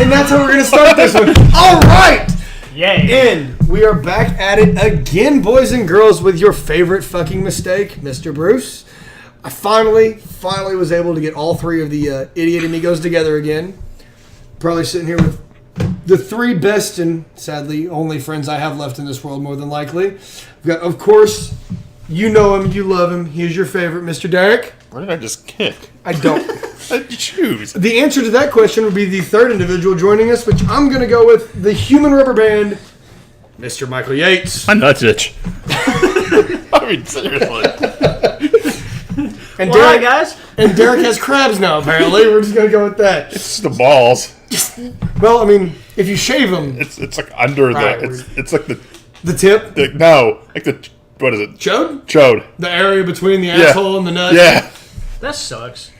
And that's how we're going to start this one. All right. Yay. And we are back at it again, boys and girls, with your favorite fucking mistake, Mr. Bruce. I finally was able to get all three of the idiot amigos together again. Probably sitting here with the three best and, sadly, only friends I have left in this world, more than likely. We've got, of course, you know him, you love him. He's your favorite, Mr. Derek. What did I just kick? I don't. I'd choose. The answer to that question would be the third individual joining us, which I'm going to go with the human rubber band, Mr. Michael Yates. My nuts itch. I mean, seriously. And Well, hi, Derek, guys. and Derek has crabs now, apparently. We're just going to go with that. It's the balls. Well, I mean, if you shave them, It's like under Right, the. It's like the tip, no, like the, what is it? chode? Chode. The area between the asshole and the nut. Yeah. That sucks.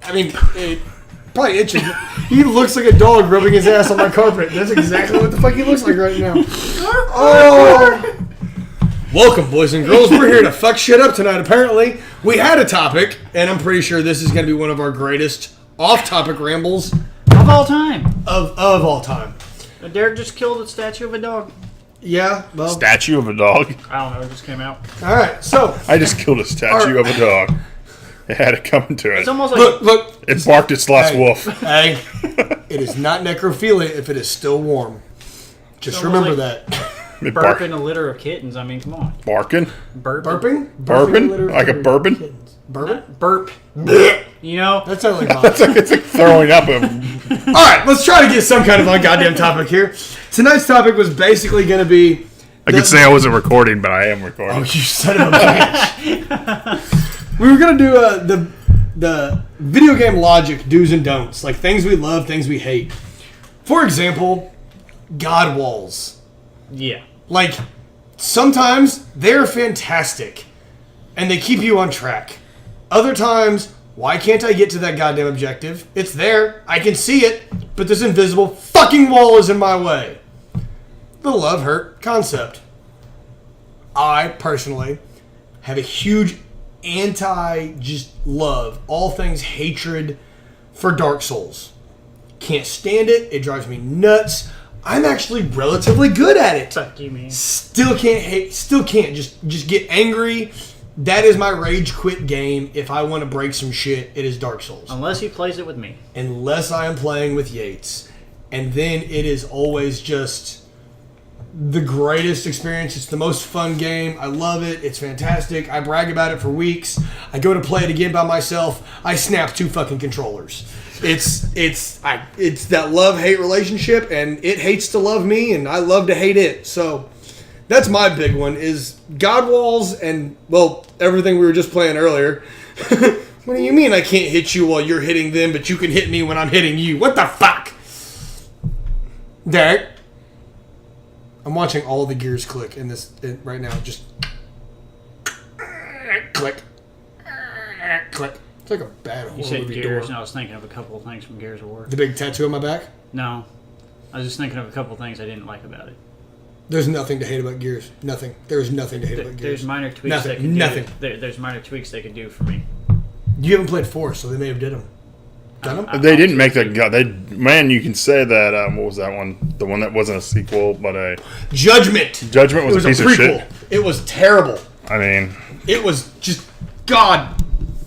I mean, it probably itches. He looks like a dog rubbing his ass on my carpet. That's exactly what the fuck he looks like right now. Oh! Welcome, boys and girls. We're here to fuck shit up tonight, apparently. We had a topic, and I'm pretty sure this is going to be one of our greatest off-topic rambles Of all time. of all time. Derek just killed a statue of a dog. Yeah, well, Statue of a dog. I don't know. It just came out. all right. So, I just killed a statue of a dog. It had it coming to It's it. almost like look. It barked its last Hey. wolf. Hey, it is not necrophilia if it is still warm. Just It's remember almost that. It bark, burping a litter of kittens. I mean, come on. barking. Burping. Burping? Bourbon? Like a bourbon? Kittens. Bourbon? Burp. You know? That sounds like It's like throwing up a. All right, let's try to get some kind of a goddamn topic here. Tonight's topic was basically going to be... I could say I wasn't recording, but I am recording. Oh, you son of a bitch. We were going to do the video game logic do's and don'ts. Like things we love, things we hate. For example, God walls. Yeah. Like, sometimes they're fantastic, and they keep you on track. Other times, why can't I get to that goddamn objective? It's there, I can see it, but this invisible fucking wall is in my way. The love-hurt concept. I, personally, have a huge love, all things hatred for Dark Souls. Can't stand it, it drives me nuts. I'm actually relatively good at it. Fuck you, man. Still can't just get angry. That is my rage quit game. If I want to break some shit, it is Dark Souls. Unless he plays it with me. Unless I am playing with Yates. And then it is always just the greatest experience. It's the most fun game. I love it. It's fantastic. I brag about it for weeks. I go to play it again by myself. I snap 2 fucking controllers. It's that love-hate relationship, and it hates to love me, and I love to hate it. So that's my big one, is God walls and, well, everything we were just playing earlier. What do you mean I can't hit you while you're hitting them, but you can hit me when I'm hitting you? What the fuck? Derek, I'm watching all the gears click right now. Just click. Click. It's like a bad horror You said movie Gears, door. and I was thinking of a couple of things from Gears of War. The big tattoo on my back? No. I was just thinking of a couple of things I didn't like about it. There's nothing to hate about Gears. Nothing. There is nothing to hate about Gears. There's minor tweaks Nothing. they can Nothing. do. There's minor tweaks they could do for me. You haven't played 4, so they may have did them. Done them? They didn't make that. You can say that. What was that one? The one that wasn't a sequel, but a Judgment. Judgment was, It was a piece a of prequel. shit. It was terrible. I mean, It was just god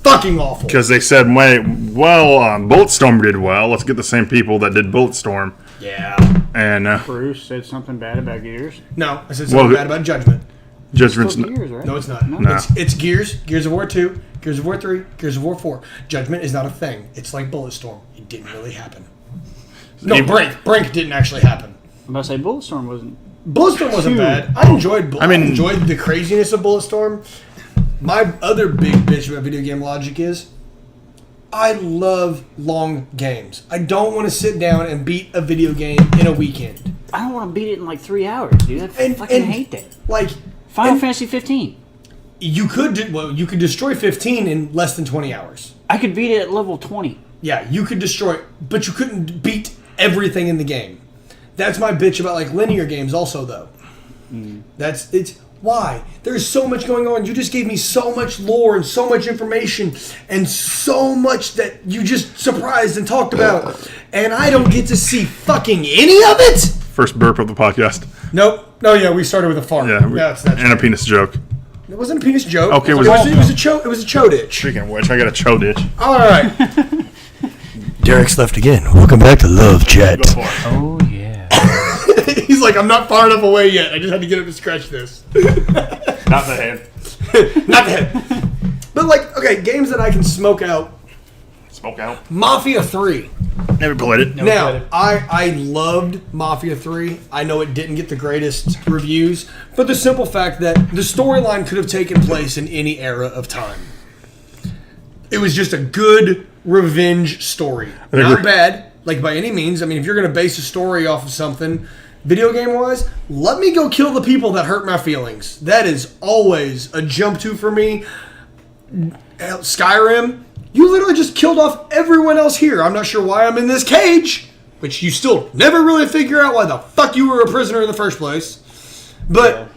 fucking awful. because they said, Bulletstorm did well. Let's get the same people that did Bulletstorm. Yeah. And Bruce said something bad about Gears. No, I said something bad about Judgment. Judgment's Gears, right? No, it's not. No. It's Gears, Gears of War 2, Gears of War 3, Gears of War 4. Judgment is not a thing. It's like Bulletstorm. It didn't really happen. No, Brink didn't actually happen. I'm about to say Bulletstorm wasn't. Bulletstorm wasn't bad. I enjoyed mean- the craziness of Bulletstorm. My other big bitch about video game logic is I love long games. I don't want to sit down and beat a video game in a weekend. I don't want to beat it in like 3 hours, dude. I And- fucking and- hate that. Like Final and Fantasy 15. you could destroy 15 in less than 20 hours. I could beat it at level 20. Yeah, you could destroy, but you couldn't beat everything in the game. That's my bitch about like linear games also though. It's Why? There's so much going on. You just gave me so much lore and so much information and so much that you just surprised and talked about. And I don't get to see fucking any of it? First burp of the podcast. Nope. Oh, yeah, we started with a fart. Yeah, it's not and a penis joke. It wasn't a penis joke. Okay, it was a cho ditch. Speaking of which, I got a cho ditch. All right. Derek's left again. Welcome back to Love Chat. Go for it. Oh, yeah. He's like, I'm not far enough away yet. I just had to get him to scratch this. Not the hand. Not the head. But, like, okay, games that I can smoke out. Smoke out. Mafia 3. Never played it. Never Now, played it. I loved Mafia 3. I know it didn't get the greatest reviews, but the simple fact that the storyline could have taken place in any era of time. It was just a good revenge story. Not bad, like by any means. I mean, if you're going to base a story off of something, video game-wise, let me go kill the people that hurt my feelings. That is always a jump to for me. Skyrim, you literally just killed off everyone else here. I'm not sure why I'm in this cage, which you still never really figure out why the fuck you were a prisoner in the first place. But,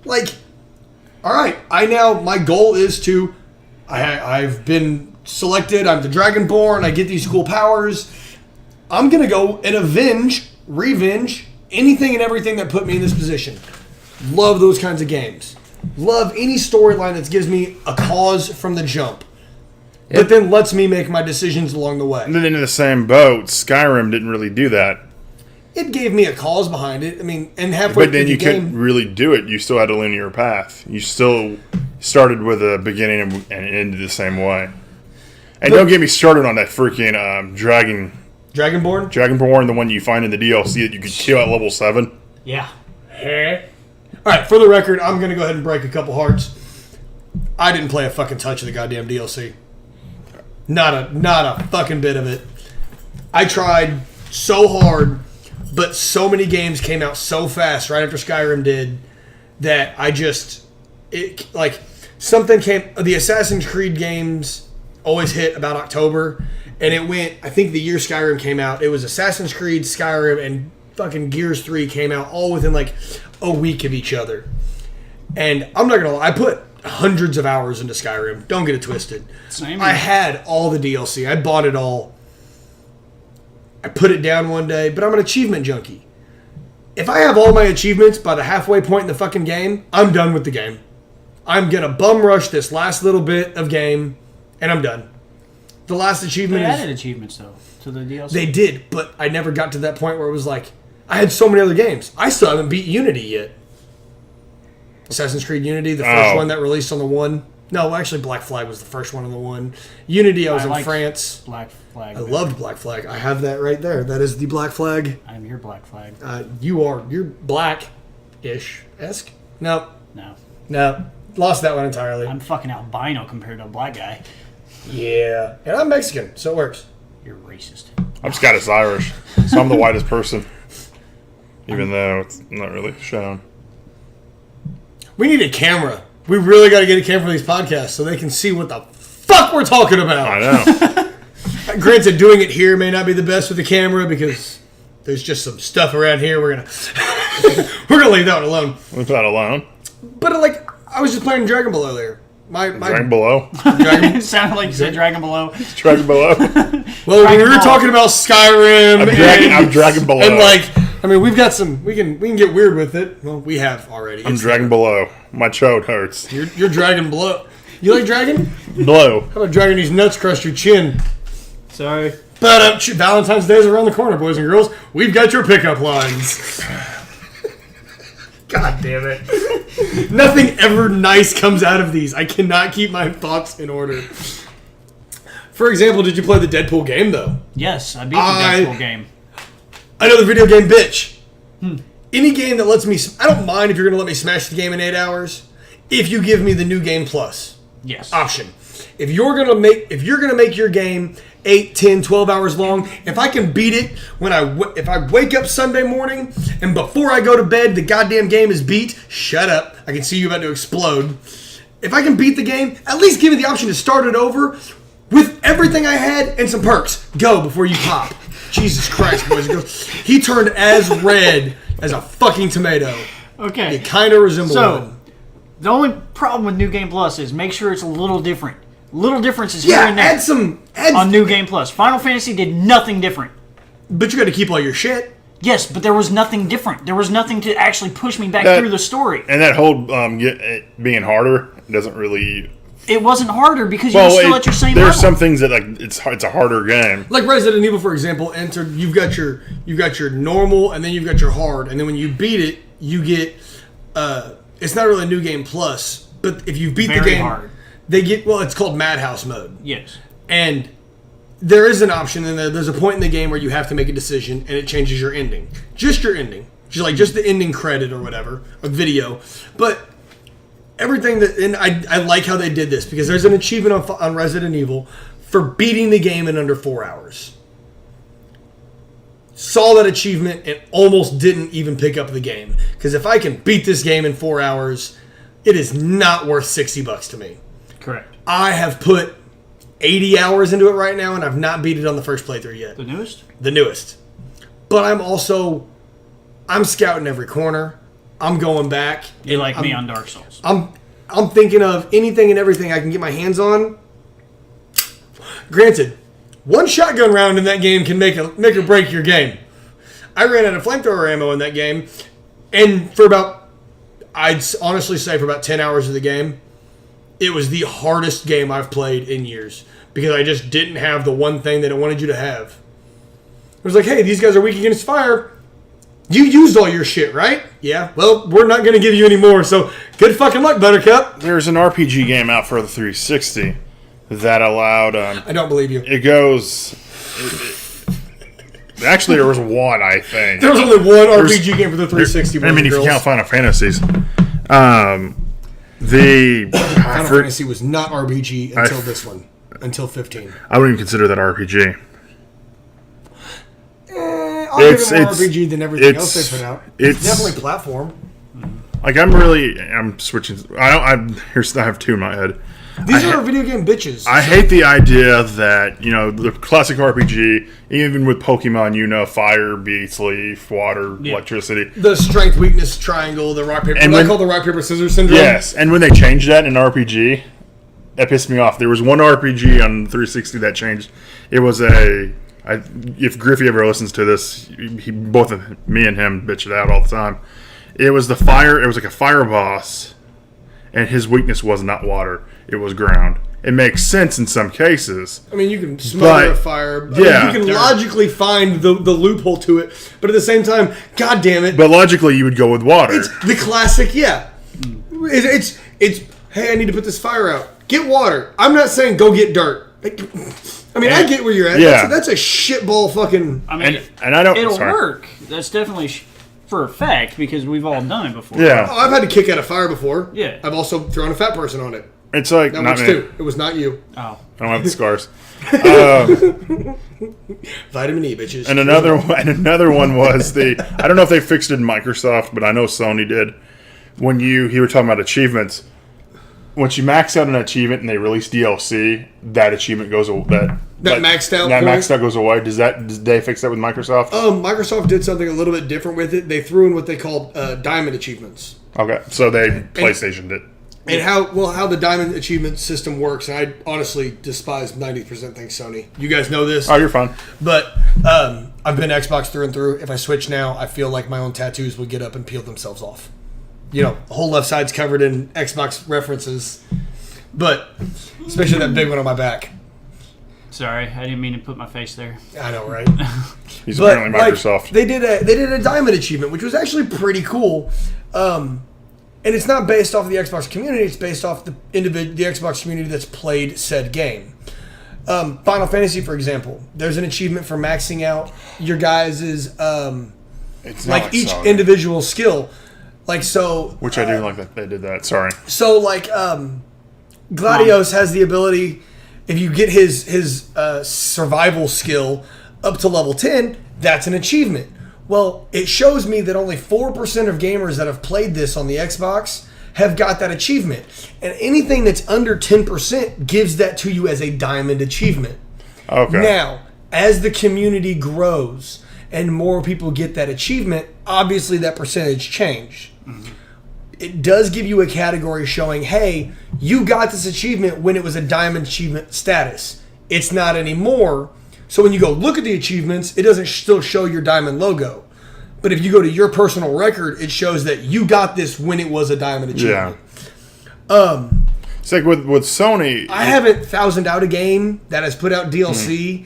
like, all right, my goal is to, I've been selected, I'm the Dragonborn, I get these cool powers. I'm going to go and revenge anything and everything that put me in this position. Love those kinds of games. Love any storyline that gives me a cause from the jump. But then lets me make my decisions along the way. And then in the same boat, Skyrim didn't really do that. It gave me a cause behind it. I mean, and halfway But then you couldn't really do it. You still had a linear path. You still started with a beginning and ended the same way. And don't get me started on that freaking Dragonborn, the one you find in the DLC that you could kill at level 7. Yeah. All right, for the record, I'm going to go ahead and break a couple hearts. I didn't play a fucking touch of the goddamn DLC. Not a fucking bit of it. I tried so hard, but so many games came out so fast right after Skyrim did that the Assassin's Creed games always hit about October, and it went, I think the year Skyrim came out, it was Assassin's Creed, Skyrim, and fucking Gears 3 came out all within like a week of each other. And I'm not gonna lie, I put hundreds of hours into Skyrim. Don't get it twisted. Same. I had all the DLC. I bought it all. I put it down one day, but I'm an achievement junkie. If I have all my achievements by the halfway point in the fucking game, I'm done with the game. I'm gonna bum rush this last little bit of game, and I'm done. The last achievement They added achievements, though, to the DLC. They did, but I never got to that point where it was like, I had so many other games. I still haven't beat Unity yet. Assassin's Creed Unity, the first one that released on the One. No, actually, Black Flag was the first one on the One. Unity, I was in France. Black Flag. I loved Black Flag. I have that right there. That is the Black Flag. I'm your Black Flag. You're black-ish. Esque? No. No. Lost that one entirely. I'm fucking albino compared to a black guy. Yeah. And I'm Mexican, so it works. You're racist. I'm Scottish-Irish, so I'm the whitest person. Even though it's not really shown. We need a camera. We really got to get a camera for these podcasts so they can see what the fuck we're talking about. I know. Granted, doing it here may not be the best with the camera because there's just some stuff around here. We're gonna leave that one alone. Leave that alone. But I was just playing Dragon Ball earlier. Dragon Below. It sounded like you said Dragon Below. Dragon Below. Well, we were talking about Skyrim. I'm Dragon Below. And we've got some. We can get weird with it. Well, we have already. I'm Dragon Below. My chode hurts. You're Dragon Below. You like Dragon? Blow. How about dragging these nuts across your chin? Sorry. But Valentine's Day is around the corner, boys and girls. We've got your pickup lines. God damn it. Nothing ever nice comes out of these. I cannot keep my thoughts in order. For example, did you play the Deadpool game, though? Yes, I beat the Deadpool game. Another video game bitch. Any game that lets me... I don't mind if you're going to let me smash the game in 8 hours if you give me the New Game Plus option. If you're going to make your game 8, 10, 12 hours long, if I can beat it if I wake up Sunday morning and before I go to bed the goddamn game is beat, shut up. I can see you about to explode. If I can beat the game, at least give me the option to start it over with everything I had and some perks. Go before you pop. Jesus Christ, boys and girls. He turned as red as a fucking tomato. Okay. It kind of resembled one. The only problem with New Game Plus is make sure it's a little different. Little differences here and there. Add on New Game Plus. Final Fantasy did nothing different. But you got to keep all your shit. Yes, but there was nothing different. There was nothing to actually push me back through the story. And that whole it being harder doesn't really... It wasn't harder because you were still at your same level. There's some things that it's a harder game. Like Resident Evil, for example, you've got your normal, and then you've got your hard, and then when you beat it, you get it's not really a New Game Plus, but if you beat the game, hard. They get it's called Madhouse mode. Yes, and there is an option in there. There's a point in the game where you have to make a decision, and it changes your ending. Just your ending. Just the ending credit or whatever, a video. But everything and I like how they did this, because there's an achievement on Resident Evil for beating the game in under 4 hours. Saw that achievement and almost didn't even pick up the game. Because if I can beat this game in 4 hours, it is not worth $60 to me. correct. I have put 80 hours into it right now, and I've not beat it on the first playthrough yet. The newest? The newest. But I'm scouting every corner. I'm going back. You like me on Dark Souls. I'm thinking of anything and everything I can get my hands on. Granted, one shotgun round in that game can make or break your game. I ran out of flamethrower ammo in that game, and I'd honestly say for about 10 hours of the game, it was the hardest game I've played in years, because I just didn't have the one thing that it wanted you to have. It was like, hey, these guys are weak against fire. You used all your shit, right? Yeah. Well, we're not going to give you any more, so good fucking luck, Buttercup. There's an RPG game out for the 360 that allowed... I don't believe you. It goes... Actually, there was one, I think. There was only one RPG game for the 360. I mean, if you count Final Fantasies. Final Fantasy was not RPG until this one. Until 15. I wouldn't even consider that RPG. I'll give it more RPG than everything else they put out. It's definitely platform. Like, I'm switching. I have two in my head. These are video game bitches. I hate the idea that, the classic RPG, even with Pokemon, fire beats leaf, water, electricity. The strength, weakness, triangle, the rock, paper. And I call the rock, paper, scissors syndrome. Yes, and when they changed that in RPG, that pissed me off. There was one RPG on 360 that changed. It was if Griffey ever listens to this, both of me and him bitch it out all the time. It was like a fire boss, and his weakness was not water. It was ground. It makes sense in some cases. I mean, you can smother a fire. You can logically find the loophole to it, but at the same time, god damn it. But logically, you would go with water. It's the classic, yeah. It's hey, I need to put this fire out. Get water. I'm not saying go get dirt. I get where you're at. Yeah. That's a shitball fucking... and I don't... It'll work. That's definitely for a fact, because we've all done it before. Yeah. Oh, I've had to kick out a fire before. Yeah. I've also thrown a fat person on it. It's like... That works too. It was not you. Oh. I don't have the scars. Vitamin E, bitches. And another one was I don't know if they fixed it in Microsoft, but I know Sony did. When you were talking about achievements, once you max out an achievement and they release DLC, that achievement goes away. That maxed out goes away. Did they fix that with Microsoft? Microsoft did something a little bit different with it. They threw in what they called diamond achievements. Okay, so PlayStation did. And how the diamond achievement system works, and I honestly despise 90% things Sony. You guys know this. Oh, you're fine. But I've been Xbox through and through. If I switch now, I feel like my own tattoos would get up and peel themselves off. The whole left side's covered in Xbox references. But especially that big one on my back. Sorry, I didn't mean to put my face there. I know, right? He's apparently Microsoft. They did a diamond achievement, which was actually pretty cool. And it's not based off of the Xbox community. It's based off the Xbox community that's played said game. Final Fantasy, for example, there's an achievement for maxing out your guys' each individual skill. Which I do like that they did that. Sorry. So Gladios has the ability, if you get his survival skill up to level 10, that's an achievement. Well, it shows me that only 4% of gamers that have played this on the Xbox have got that achievement. And anything that's under 10% gives that to you as a diamond achievement. Okay. Now, as the community grows and more people get that achievement, obviously that percentage change. Mm-hmm. it does give you a category showing, hey, you got this achievement when it was a diamond achievement status. It's not anymore. So when you go look at the achievements, it doesn't still show your diamond logo. But if you go to your personal record, it shows that you got this when it was a diamond achievement. Yeah. It's like with Sony. I haven't thousanded out a game that has put out DLC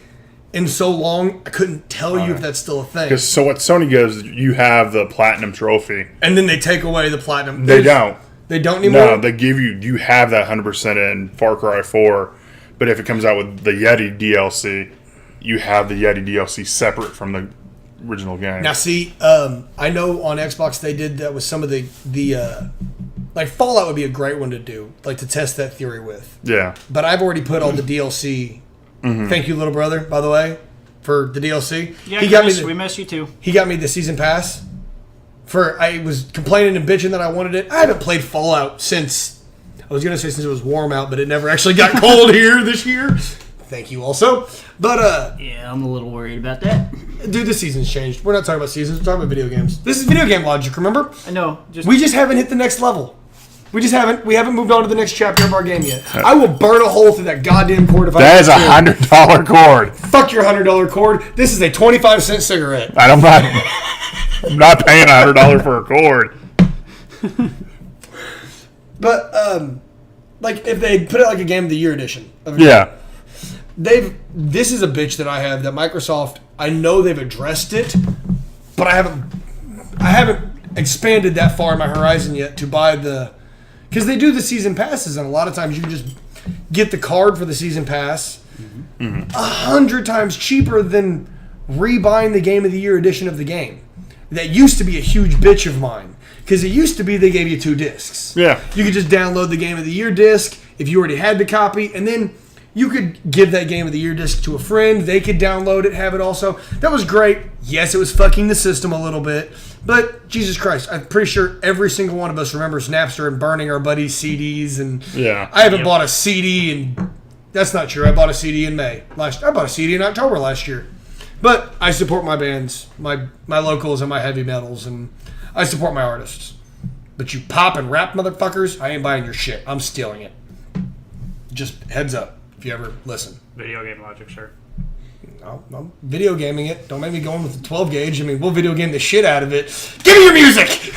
in so long, I couldn't tell you if that's still a thing. Because so what Sony gives, you have the platinum trophy. And then they take away the platinum. They don't. They don't anymore? No, they give you have that 100% in Far Cry 4. But if it comes out with the Yeti DLC, you have the Yeti DLC separate from the original game. Now, see, I know on Xbox they did that with some of the like Fallout would be a great one to do, like to test that theory with. Yeah. But I've already put all the DLC. Thank you, little brother, by the way, for the DLC. Yeah, we miss you too. He got me the season pass. I was complaining and bitching that I wanted it. I haven't played Fallout since it was warm out, but it never actually got cold here this year. Thank you also. But yeah, I'm a little worried about that. Dude, the season's changed. We're not talking about seasons, we're talking about video games. This is video game logic, remember? I know. We just haven't hit the next level. We haven't moved on to the next chapter of our game yet. I will burn a hole through that goddamn cord if I That is a $100 cord. Fuck your $100 cord. This is a 25-cent cigarette. I'm not paying $100 for a cord. But like if they put it like a Game of the Year edition. Yeah. This is a bitch that I have that Microsoft, I know they've addressed it, but I haven't expanded that far in my horizon yet to buy because they do the season passes, and a lot of times you can just get the card for the season pass 100 times cheaper than rebuying the Game of the Year edition of the game. That used to be a huge bitch of mine, because it used to be they gave you 2 discs. Yeah. You could just download the Game of the Year disc if you already had the copy, and then you could give that Game of the Year disc to a friend. They could download it, have it also. That was great. Yes, it was fucking the system a little bit. But, Jesus Christ, I'm pretty sure every single one of us remembers Napster and burning our buddies' CDs. And yeah. I haven't bought a CD in... That's not true. I bought a CD in May. I bought a CD in October last year. But I support my bands, my locals and my heavy metals, and I support my artists. But you pop and rap motherfuckers, I ain't buying your shit. I'm stealing it. Just heads up. If you ever listen. Video game logic, sure. No, I'm video gaming it. Don't make me go in with the 12 gauge. I mean, we'll video game the shit out of it. Give me your music!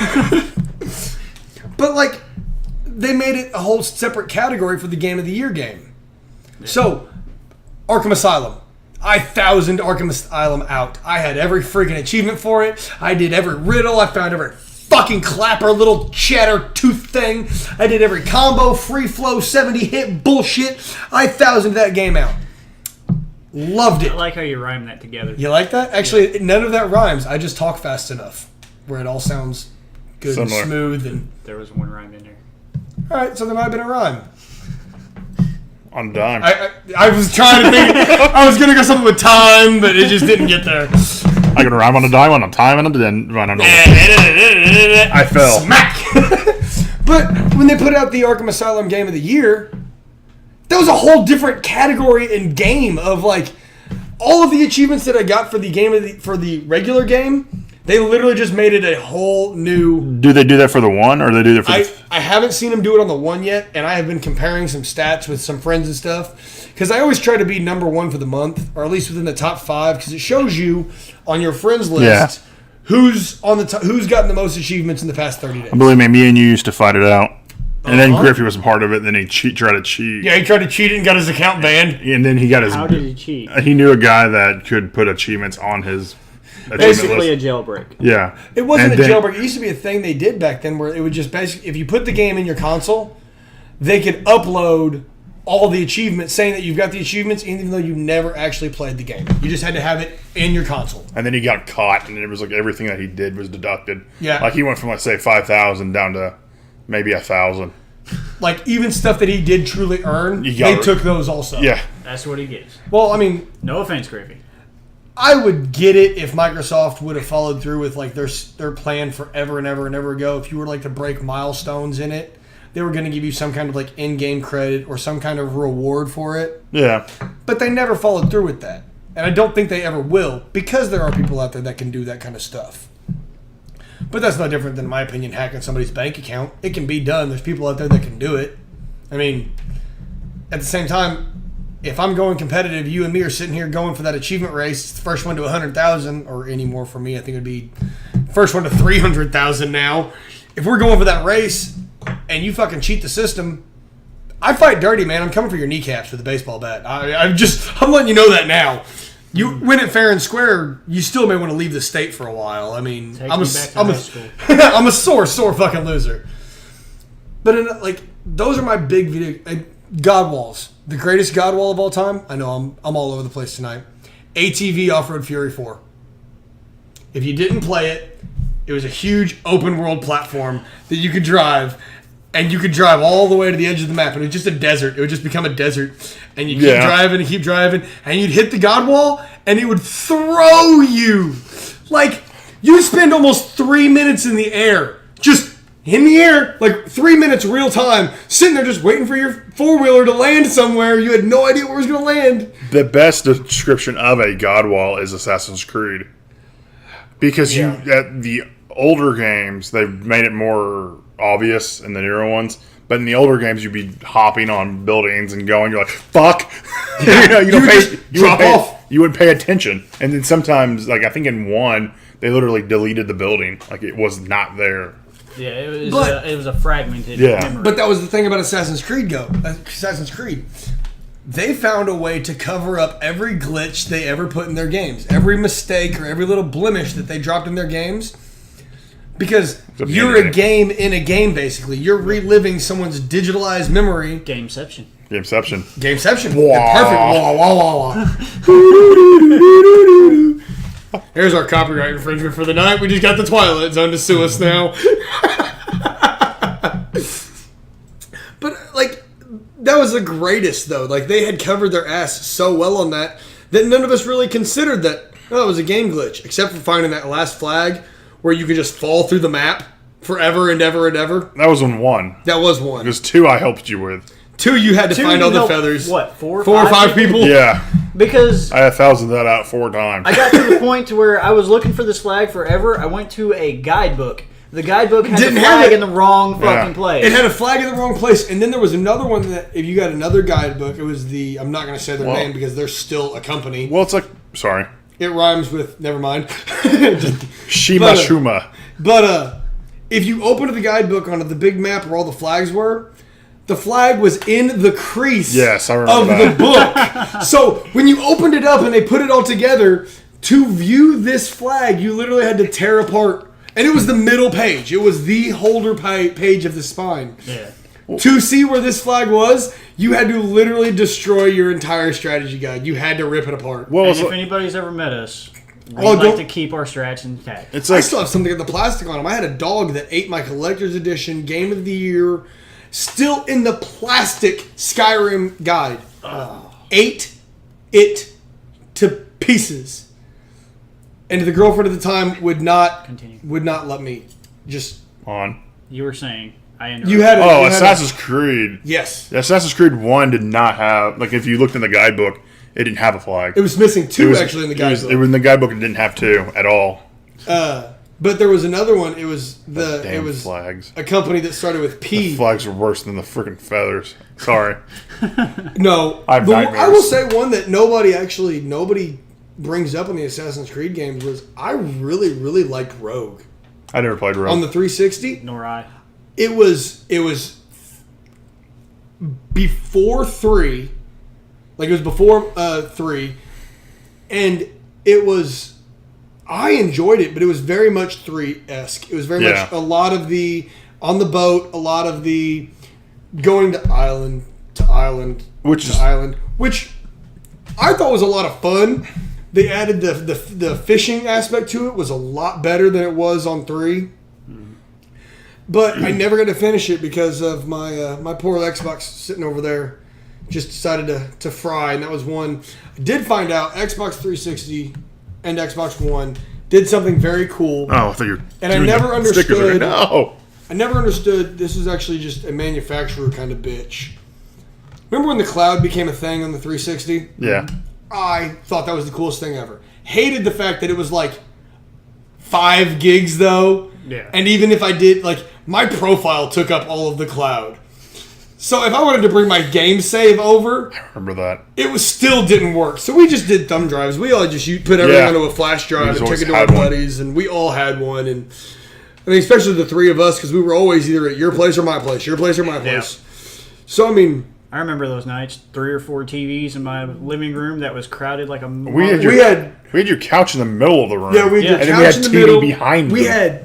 But, like, they made it a whole separate category for the Game of the Year game. Yeah. So, Arkham Asylum. I thousanded Arkham Asylum out. I had every freaking achievement for it. I did every riddle. I found every fucking clapper little chatter tooth thing. I did every combo, free flow, 70 hit bullshit. I thousanded that game out. Loved it. I like how you rhyme that together. You like that? Actually, none of that rhymes. I just talk fast enough where it all sounds good and smooth. And there was one rhyme in there. All right, so there might have been a rhyme. On dime. I was trying to think. I was going to go something with time, but it just didn't get there. I got a rhyme on a dime, on a time, and a then I don't know. I fell. Smack! But when they put out the Arkham Asylum Game of the Year, that was a whole different category and game of like all of the achievements that I got for the regular game. They literally just made it a whole new... Do they do that for the one, or they do that for I haven't seen them do it on the one yet, and I have been comparing some stats with some friends and stuff, because I always try to be number one for the month, or at least within the top 5, because it shows you on your friends list who's on the who's gotten the most achievements in the past 30 days. Believe me and you used to fight it out. And then Griffey was a part of it, and then he tried to cheat. Yeah, he tried to cheat and got his account banned. And then he got his... How did he cheat? He knew a guy that could put achievements on his... Basically a jailbreak. Yeah. It wasn't a jailbreak. It used to be a thing they did back then where it would just basically, if you put the game in your console, they could upload all the achievements saying that you've got the achievements even though you never actually played the game. You just had to have it in your console. And then he got caught, and it was like everything that he did was deducted. Yeah. Like he went from, let's say, 5,000 down to maybe 1,000. Like even stuff that he did truly earn, they took those also. Yeah. That's what he gets. Well, I mean... No offense, Griffey. I would get it if Microsoft would have followed through with like their plan forever and ever and ever ago. If you were like to break milestones in it, they were going to give you some kind of like in-game credit or some kind of reward for it. Yeah. But they never followed through with that. And I don't think they ever will, because there are people out there that can do that kind of stuff. But that's no different than, in my opinion, hacking somebody's bank account. It can be done. There's people out there that can do it. I mean, at the same time, if I'm going competitive, you and me are sitting here going for that achievement race. It's the first one to 100,000, or any more for me. I think it'd be first one to 300,000 now. If we're going for that race and you fucking cheat the system, I fight dirty, man. I'm coming for your kneecaps with a baseball bat. I'm letting you know that now. You win it fair and square, you still may want to leave the state for a while. I mean, I'm a sore fucking loser. But those are my big video. God Walls, the greatest God Wall of all time. I know I'm all over the place tonight. ATV Off-Road Fury 4. If you didn't play it, it was a huge open world platform that you could drive. And you could drive all the way to the edge of the map. And it was just a desert. It would just become a desert. And you keep driving. And you'd hit the God Wall. And it would throw you. Like, you spend almost 3 minutes in the air. Just in the air. Like, 3 minutes real time. Sitting there just waiting for your four-wheeler to land somewhere. You had no idea where it was going to land. The best description of a God Wall is Assassin's Creed. Because at the older games, they've made it more obvious in the newer ones, but in the older games you'd be hopping on buildings and going, you're like, fuck. You wouldn't pay attention. And then sometimes, like I think in one, they literally deleted the building. Like it was not there. Yeah, it was a fragmented memory. But that was the thing about Assassin's Creed. They found a way to cover up every glitch they ever put in their games. Every mistake or every little blemish that they dropped in their games. Because you're a game in a game, basically. You're reliving someone's digitalized memory. Gameception. Wow. Perfect. Wow. Here's our copyright infringement for the night. We just got the Twilight Zone to sue us now. But, that was the greatest, though. They had covered their ass so well on that none of us really considered that, it was a game glitch. Except for finding that last flag where you could just fall through the map forever and ever and ever. That was on one. That was one. Because 2 I helped you with. 2 you had to find all the feathers. What, 4 or 5 people? Yeah. Because I had 1,000 that out 4 times. I got to the point to where I was looking for this flag forever. I went to a guidebook. The guidebook had the flag in the wrong fucking place. It had a flag in the wrong place. And then there was another one that, if you got another guidebook, it was I'm not going to say their name because they're still a company. Well, it's sorry. It rhymes with, never mind. Shima Shuma. But if you opened the guidebook onto the big map where all the flags were, the flag was in the crease of the book. So when you opened it up and they put it all together, to view this flag, you literally had to tear apart. And it was the middle page. It was the holder page of the spine. Yeah. To see where this flag was, you had to literally destroy your entire strategy guide. You had to rip it apart. Well, if anybody's ever met us, we like to keep our strats intact. I still have something of the plastic on them. I had a dog that ate my collector's edition Game of the Year, still in the plastic Skyrim guide. Ate it to pieces. And the girlfriend at the time would not let me just on. You were saying. Assassin's Creed. Yes. Assassin's Creed 1 did not have, if you looked in the guidebook, it didn't have a flag. It was missing 2 actually in the guidebook. It was in the guidebook, it didn't have 2 at all. But there was another one. It was flags. A company that started with P. The flags were worse than the freaking feathers. Sorry. No. I will say one that nobody brings up in the Assassin's Creed games was I really, really liked Rogue. I never played Rogue. On the 360? Nor I. It was before 3. It was before 3. And it was... I enjoyed it, but it was very much 3-esque. It was very much a lot of the... On the boat, a lot of the... Going to island to island to island. Which I thought was a lot of fun. They added the fishing aspect to it. Was a lot better than it was on 3. But I never got to finish it because of my poor Xbox sitting over there. Just decided to fry, and that was one. I did find out Xbox 360 and Xbox One did something very cool. Oh, I thought you were and I never understood. No. I never understood. This is actually just a manufacturer kind of bitch. Remember when the cloud became a thing on the 360? Yeah. I thought that was the coolest thing ever. Hated the fact that it was 5 gigs though. Yeah. And even if I did, like, my profile took up all of the cloud. So if I wanted to bring my game save over, I remember that. it was still didn't work. So we just did thumb drives. We all just put everything onto a flash drive and took it to our buddies, and we all had one. And I mean, especially the three of us, because we were always either at your place or my place, your place or my place. So I mean, I remember those nights. 3 or 4 TVs in my living room that was crowded like a. We had your couch in the middle of the room. Yeah, we had and couch then we had in the TV middle. behind.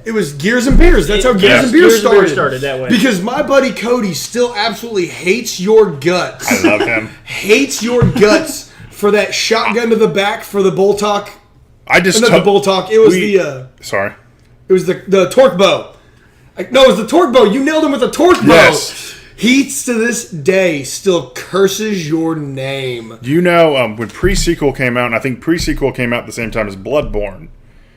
It was Gears and Beers. That's how Gears and Beers started that way. Because my buddy Cody still absolutely hates your guts. I love him. Hates your guts for that shotgun to the back for the bolt talk. The bolt talk. It was Sorry. It was the torque bow. No, it was the torque bow. You nailed him with the torque bow. Yes. He, to this day, still curses your name. Do you know when Pre-Sequel came out, and I think Pre-Sequel came out at the same time as Bloodborne,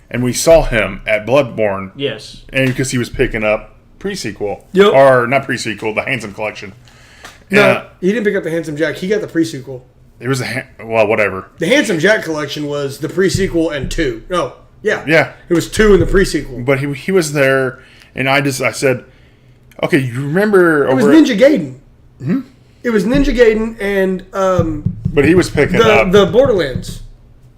and we saw him at Bloodborne. Yes. And because he was picking up Pre-Sequel. Yep. Or, not Pre-Sequel, the Handsome Collection. No, he didn't pick up the Handsome Jack. He got the pre-sequel. It was whatever. The Handsome Jack collection was the pre-sequel and 2. No, yeah. Yeah. It was 2 in the pre-sequel. But he was there, and I said, okay, you remember... It was Ninja Gaiden. It was Ninja Gaiden and... but he was picking up... The Borderlands.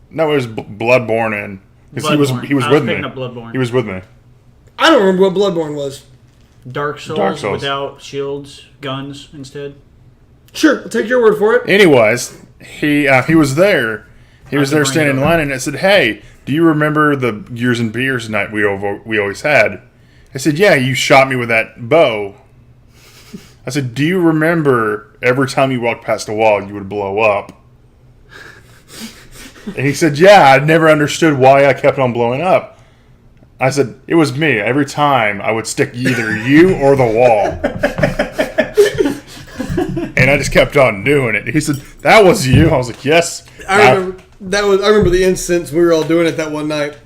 No, it was Bloodborne, and... Because he was with me. Picking up Bloodborne. He was with me. I don't remember what Bloodborne was. Dark Souls without shields, guns instead. Sure, I'll take your word for it. Anyways, he was there. He was there standing in line, and I said, hey, do you remember the Gears and Beers night we always had? I said, yeah, you shot me with that bow. I said, do you remember every time you walked past a wall, you would blow up? And he said, yeah, I never understood why I kept on blowing up. I said, it was me. Every time I would stick either you or the wall. And I just kept on doing it. He said, that was you? I was like, yes. I remember the instance we were all doing it that one night.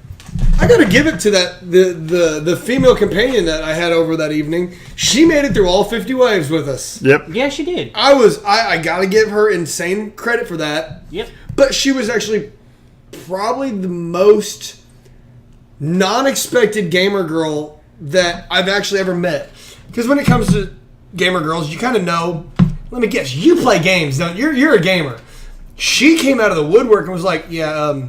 I gotta give it to the female companion that I had over that evening. She made it through all 50 waves with us. Yep. Yeah, she did. I gotta give her insane credit for that. Yep. But she was actually probably the most non-expected gamer girl that I've actually ever met. Because when it comes to gamer girls, you kind of know. Let me guess, you play games, don't you? You're a gamer. She came out of the woodwork and was like, yeah,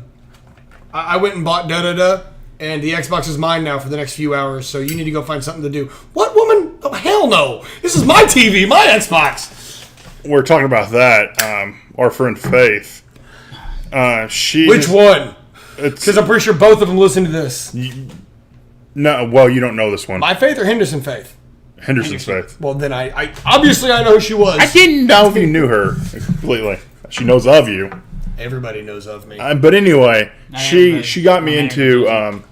I went and bought da-da-da, and the Xbox is mine now for the next few hours, so you need to go find something to do. What woman? Oh, hell no. This is my TV, my Xbox. We're talking about that. Our friend Faith. Which one? Because I'm pretty sure both of them listen to this. No, well, you don't know this one. My Faith or Henderson Faith? Henderson's Faith. Well, then I obviously I know who she was. I didn't know if you knew her completely. She knows of you. Everybody knows of me. But anyway, she got me into. I'm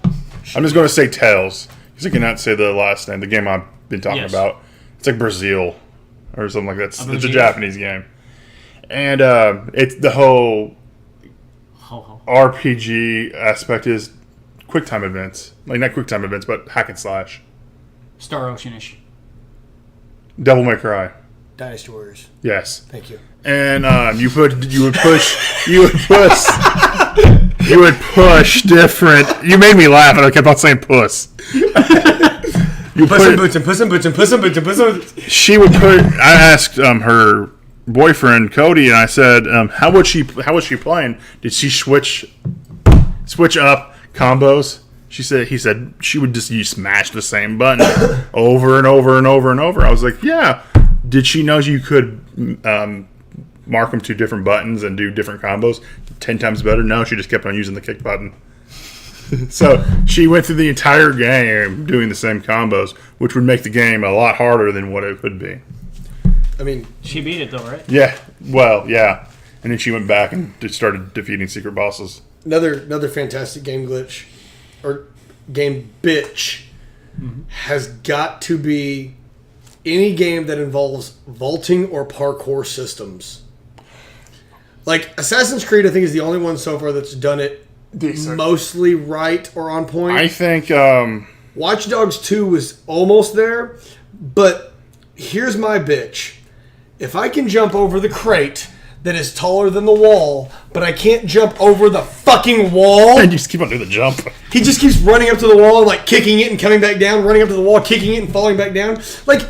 just going to say Tales because I cannot say the last name. The game I've been talking about. It's like Brazil or something like that. It's a Japanese game, and it's the whole RPG aspect is QuickTime events, like not QuickTime events, but hack and slash. Star Ocean-ish. Devil May Cry. Dynasty Warriors. Yes. Thank you. And you would push different. You made me laugh, and I kept on saying puss. She would put. I asked her boyfriend Cody, and I said, "How was she playing? Did she switch up combos?" He said she would just smash the same button over and over and over and over. I was like, yeah. Did she know you could mark them to different buttons and do different combos 10 times better? No, she just kept on using the kick button. So she went through the entire game doing the same combos, which would make the game a lot harder than what it could be. I mean, she beat it though, right? Yeah. Well, yeah. And then she went back and started defeating secret bosses. Another fantastic game glitch or game bitch has got to be any game that involves vaulting or parkour systems. Like Assassin's Creed, I think is the only one so far that's done it mostly right or on point. I think Watch Dogs 2 was almost there, but here's my bitch. If I can jump over the crate that is taller than the wall, but I can't jump over the fucking wall. And you just keep on doing the jump. He just keeps running up to the wall and like kicking it and coming back down, running up to the wall, kicking it and falling back down. Like,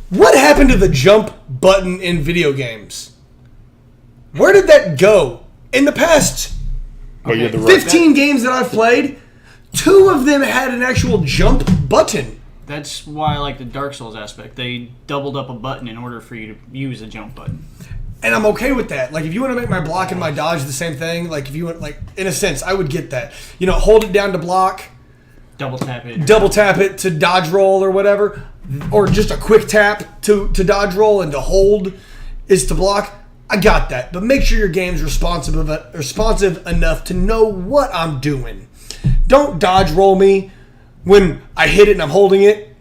what happened to the jump button in video games? Where did that go? In the past 15 games that I've played, 2 of them had an actual jump button. That's why I like the Dark Souls aspect. They doubled up a button in order for you to use a jump button. And I'm okay with that. Like, if you want to make my block and my dodge the same thing, like, if you want, like, in a sense, I would get that. You know, hold it down to block. Double tap it To dodge roll or whatever. Or just a quick tap to dodge roll, and to hold is to block. I got that. But make sure your game's responsive enough to know what I'm doing. Don't dodge roll me when I hit it and I'm holding it.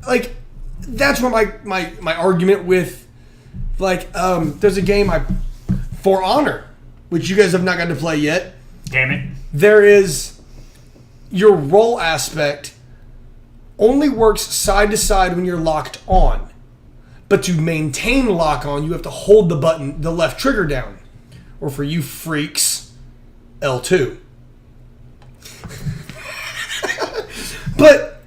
Like, that's where my argument with, like, there's a game For Honor, which you guys have not gotten to play yet. Damn it. There is your roll aspect only works side to side when you're locked on. But to maintain lock on, you have to hold the left trigger down. Or for you freaks, L2. But,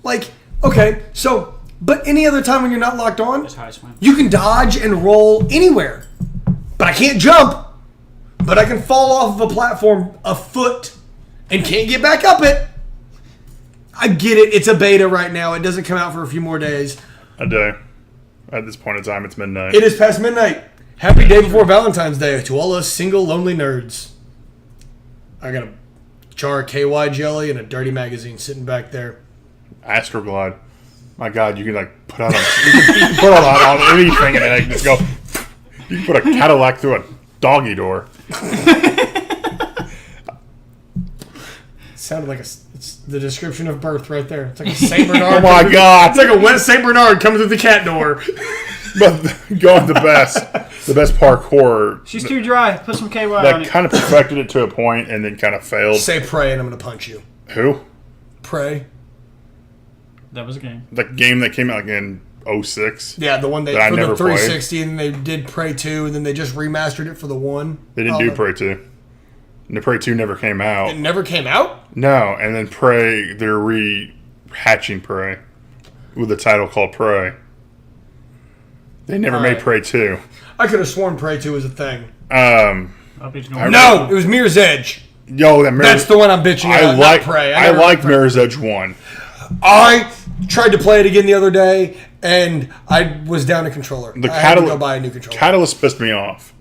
like, okay, so, but any other time when you're not locked on, that's how I swim. You can dodge and roll anywhere. But I can't jump. But I can fall off of a platform a foot and can't get back up it. I get it. It's a beta right now. It doesn't come out for a few more days. A day. At this point in time, it's midnight. It is past midnight. Happy day before Valentine's Day to all us single, lonely nerds. I got a jar of KY jelly and a dirty magazine sitting back there. Astroglide. My God, you can like put out you can put on anything and then just go. You can put a Cadillac through a doggy door. Sounded like it's the description of birth right there. It's like a Saint Bernard. Oh my God! It's like a wet Saint Bernard coming through the cat door. But going the best parkour. She's too dry. Put some KY on That it. kind of perfected it to a point and then kind of failed. Say pray and I'm going to punch you. Who? Pray. That was a game. The game that came out like in 06. Yeah, the one that I for never the 360, and they did Prey 2, and then they just remastered it for the 1. They didn't do Prey 2. And the Prey 2 never came out. It never came out? No, and then Prey, they're rehatching Prey with a title called Prey. They never made Prey 2. I could have sworn Prey 2 was a thing. No, it was Mirror's Edge. Yo, that's the one I'm bitching about, not Prey. I like Mirror's Edge 1. I tried to play it again the other day, and I was down a controller. I had to go buy a new controller. Catalyst pissed me off.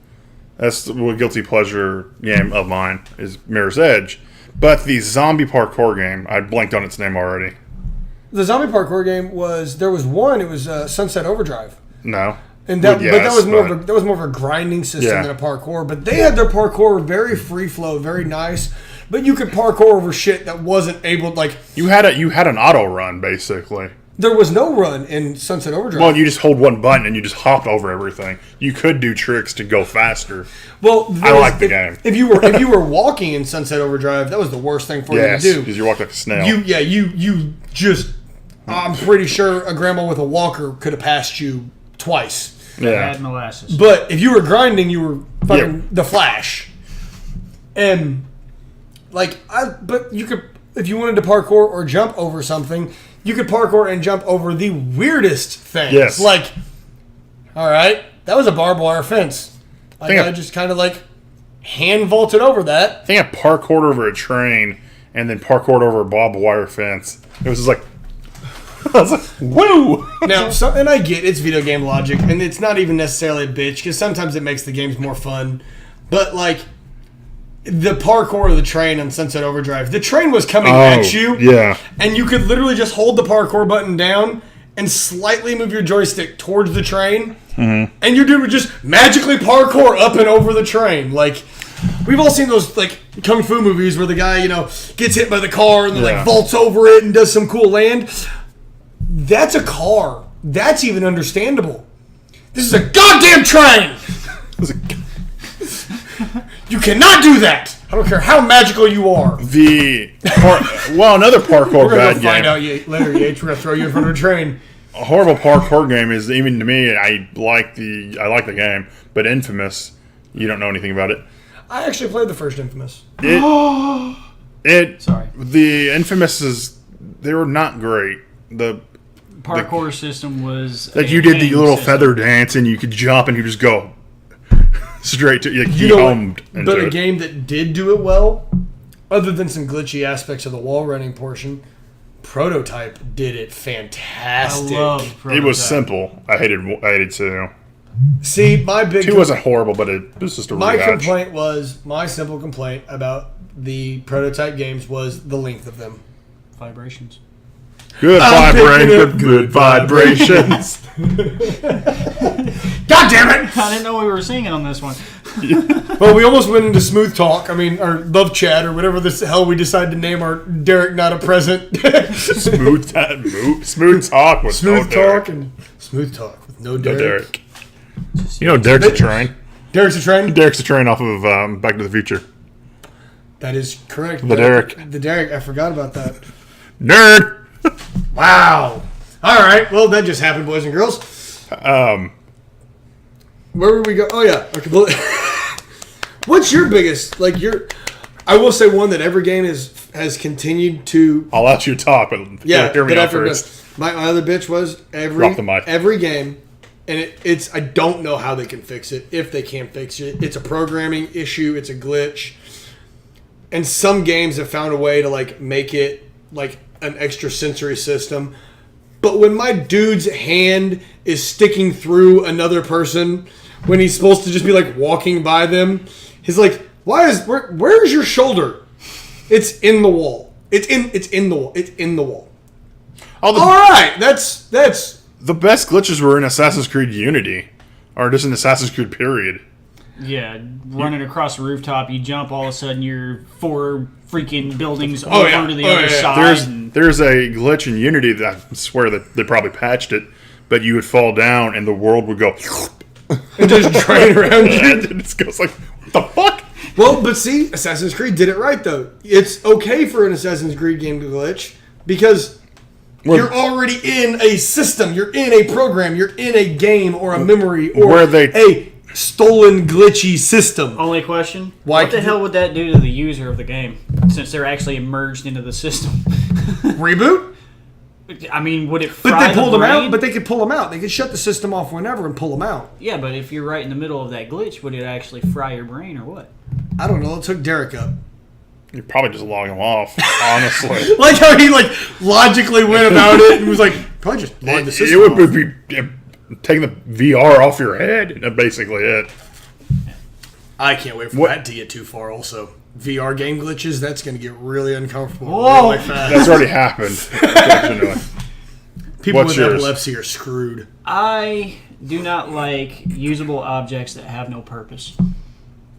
That's a guilty pleasure game of mine, is Mirror's Edge. But the zombie parkour game, I blanked on its name already. The zombie parkour game there was one, it was Sunset Overdrive. No. And that was more of a grinding system than a parkour. But they had their parkour very free flow, very nice. But you could parkour over shit that wasn't able, like, you had an auto run basically. There was no run in Sunset Overdrive. Well, you just hold one button and you just hop over everything. You could do tricks to go faster. Well, I like the game. If you were walking in Sunset Overdrive, that was the worst thing for you to do. Because you walk like a snail. You just. I'm pretty sure a grandma with a walker could have passed you twice. Yeah. Had molasses. But if you were grinding, you were fucking the Flash. And but you could, if you wanted to parkour or jump over something, you could parkour and jump over the weirdest things. Yes. Like, all right, that was a barbed wire fence. I just kind of like hand vaulted over that. I think I parkoured over a train and then parkoured over a barbed wire fence. It was just like, I was like, woo! Now, and I get it's video game logic, and it's not even necessarily a bitch, because sometimes it makes the games more fun. But, like, the parkour of the train on Sunset Overdrive, the train was coming at you. Yeah. And you could literally just hold the parkour button down and slightly move your joystick towards the train. Mm-hmm. And your dude would just magically parkour up and over the train. Like, we've all seen those, like, kung fu movies where the guy, gets hit by the car and then, like, vaults over it and does some cool land. That's a car. That's even understandable. This is a goddamn train! You cannot do that! I don't care how magical you are. Another parkour bad game. Find out later, Yates. We're going to throw you in front of a train. A horrible parkour game is, even to me, I like the game, but Infamous, You don't know anything about it. I actually played the first Infamous. Sorry. The Infamous they were not great. The parkour system was like you did the little feather dance and you could jump and you just go straight to But a game that did do it well, other than some glitchy aspects of the wall running portion, Prototype did it fantastic. I love Prototype. It was simple. I hated 2. See, my big 2 wasn't horrible, but it was just a rehash. My simple complaint about the Prototype games was the length of them. Vibrations. Good vibrations. God damn it! I didn't know we were singing on this one. Well, we almost went into smooth talk. I mean, or love chat, or whatever the hell we decided to name our Derek Not a Present. Smooth talk with smooth no talk Derek. and smooth talk with no No Derek. Derek. You know, Derek's a train. Derek's a train. Derek's a train off of Back to the Future. That is correct. The Derek. The Derek. I forgot about that. Nerd. Wow. All right. Well, that just happened, boys and girls. Where would we go? Oh yeah. Okay. Well, what's your biggest I will say one that every game has continued to. I'll let you talk, but hear me out first. My other bitch was Drop the mic. every game, and it's I don't know how they can fix it, if they can fix it. It's a programming issue. It's a glitch, and some games have found a way to make it an extra sensory system. But when my dude's hand is sticking through another person when he's supposed to just be walking by them, he's like, where's your shoulder? It's in the wall. It's in the wall. It's in the wall. All right, that's the best glitches were in Assassin's Creed Unity, or just in Assassin's Creed period. Yeah, running across a rooftop, you jump, all of a sudden you're 4 freaking buildings over to the other side. There's a glitch in Unity that I swear that they probably patched it, but you would fall down and the world would go and just drain around you. And it just goes like, what the fuck? Well, but see, Assassin's Creed did it right though. It's okay for an Assassin's Creed game to glitch because you're already in a system, you're in a program, you're in a game or a memory or a stolen glitchy system. Only question: what the hell would that do to the user of the game, since they're actually immersed into the system? Reboot? I mean, would it fry But they pulled the them brain? out. But they could pull them out. They could shut the system off whenever and pull them out. Yeah, but if you're right in the middle of that glitch, would it actually fry your brain or what? I don't know. Let's hook Derek up. You're probably just logging them off, honestly. Like how he logically went about it and was probably just log the system off. It would be taking the VR off your head. That's basically it. I can't wait for that to get too far. Also, VR game glitches. That's going to get really uncomfortable Whoa. really fast. That's already happened. People What's with yours? epilepsy are screwed. I do not like usable objects that have no purpose.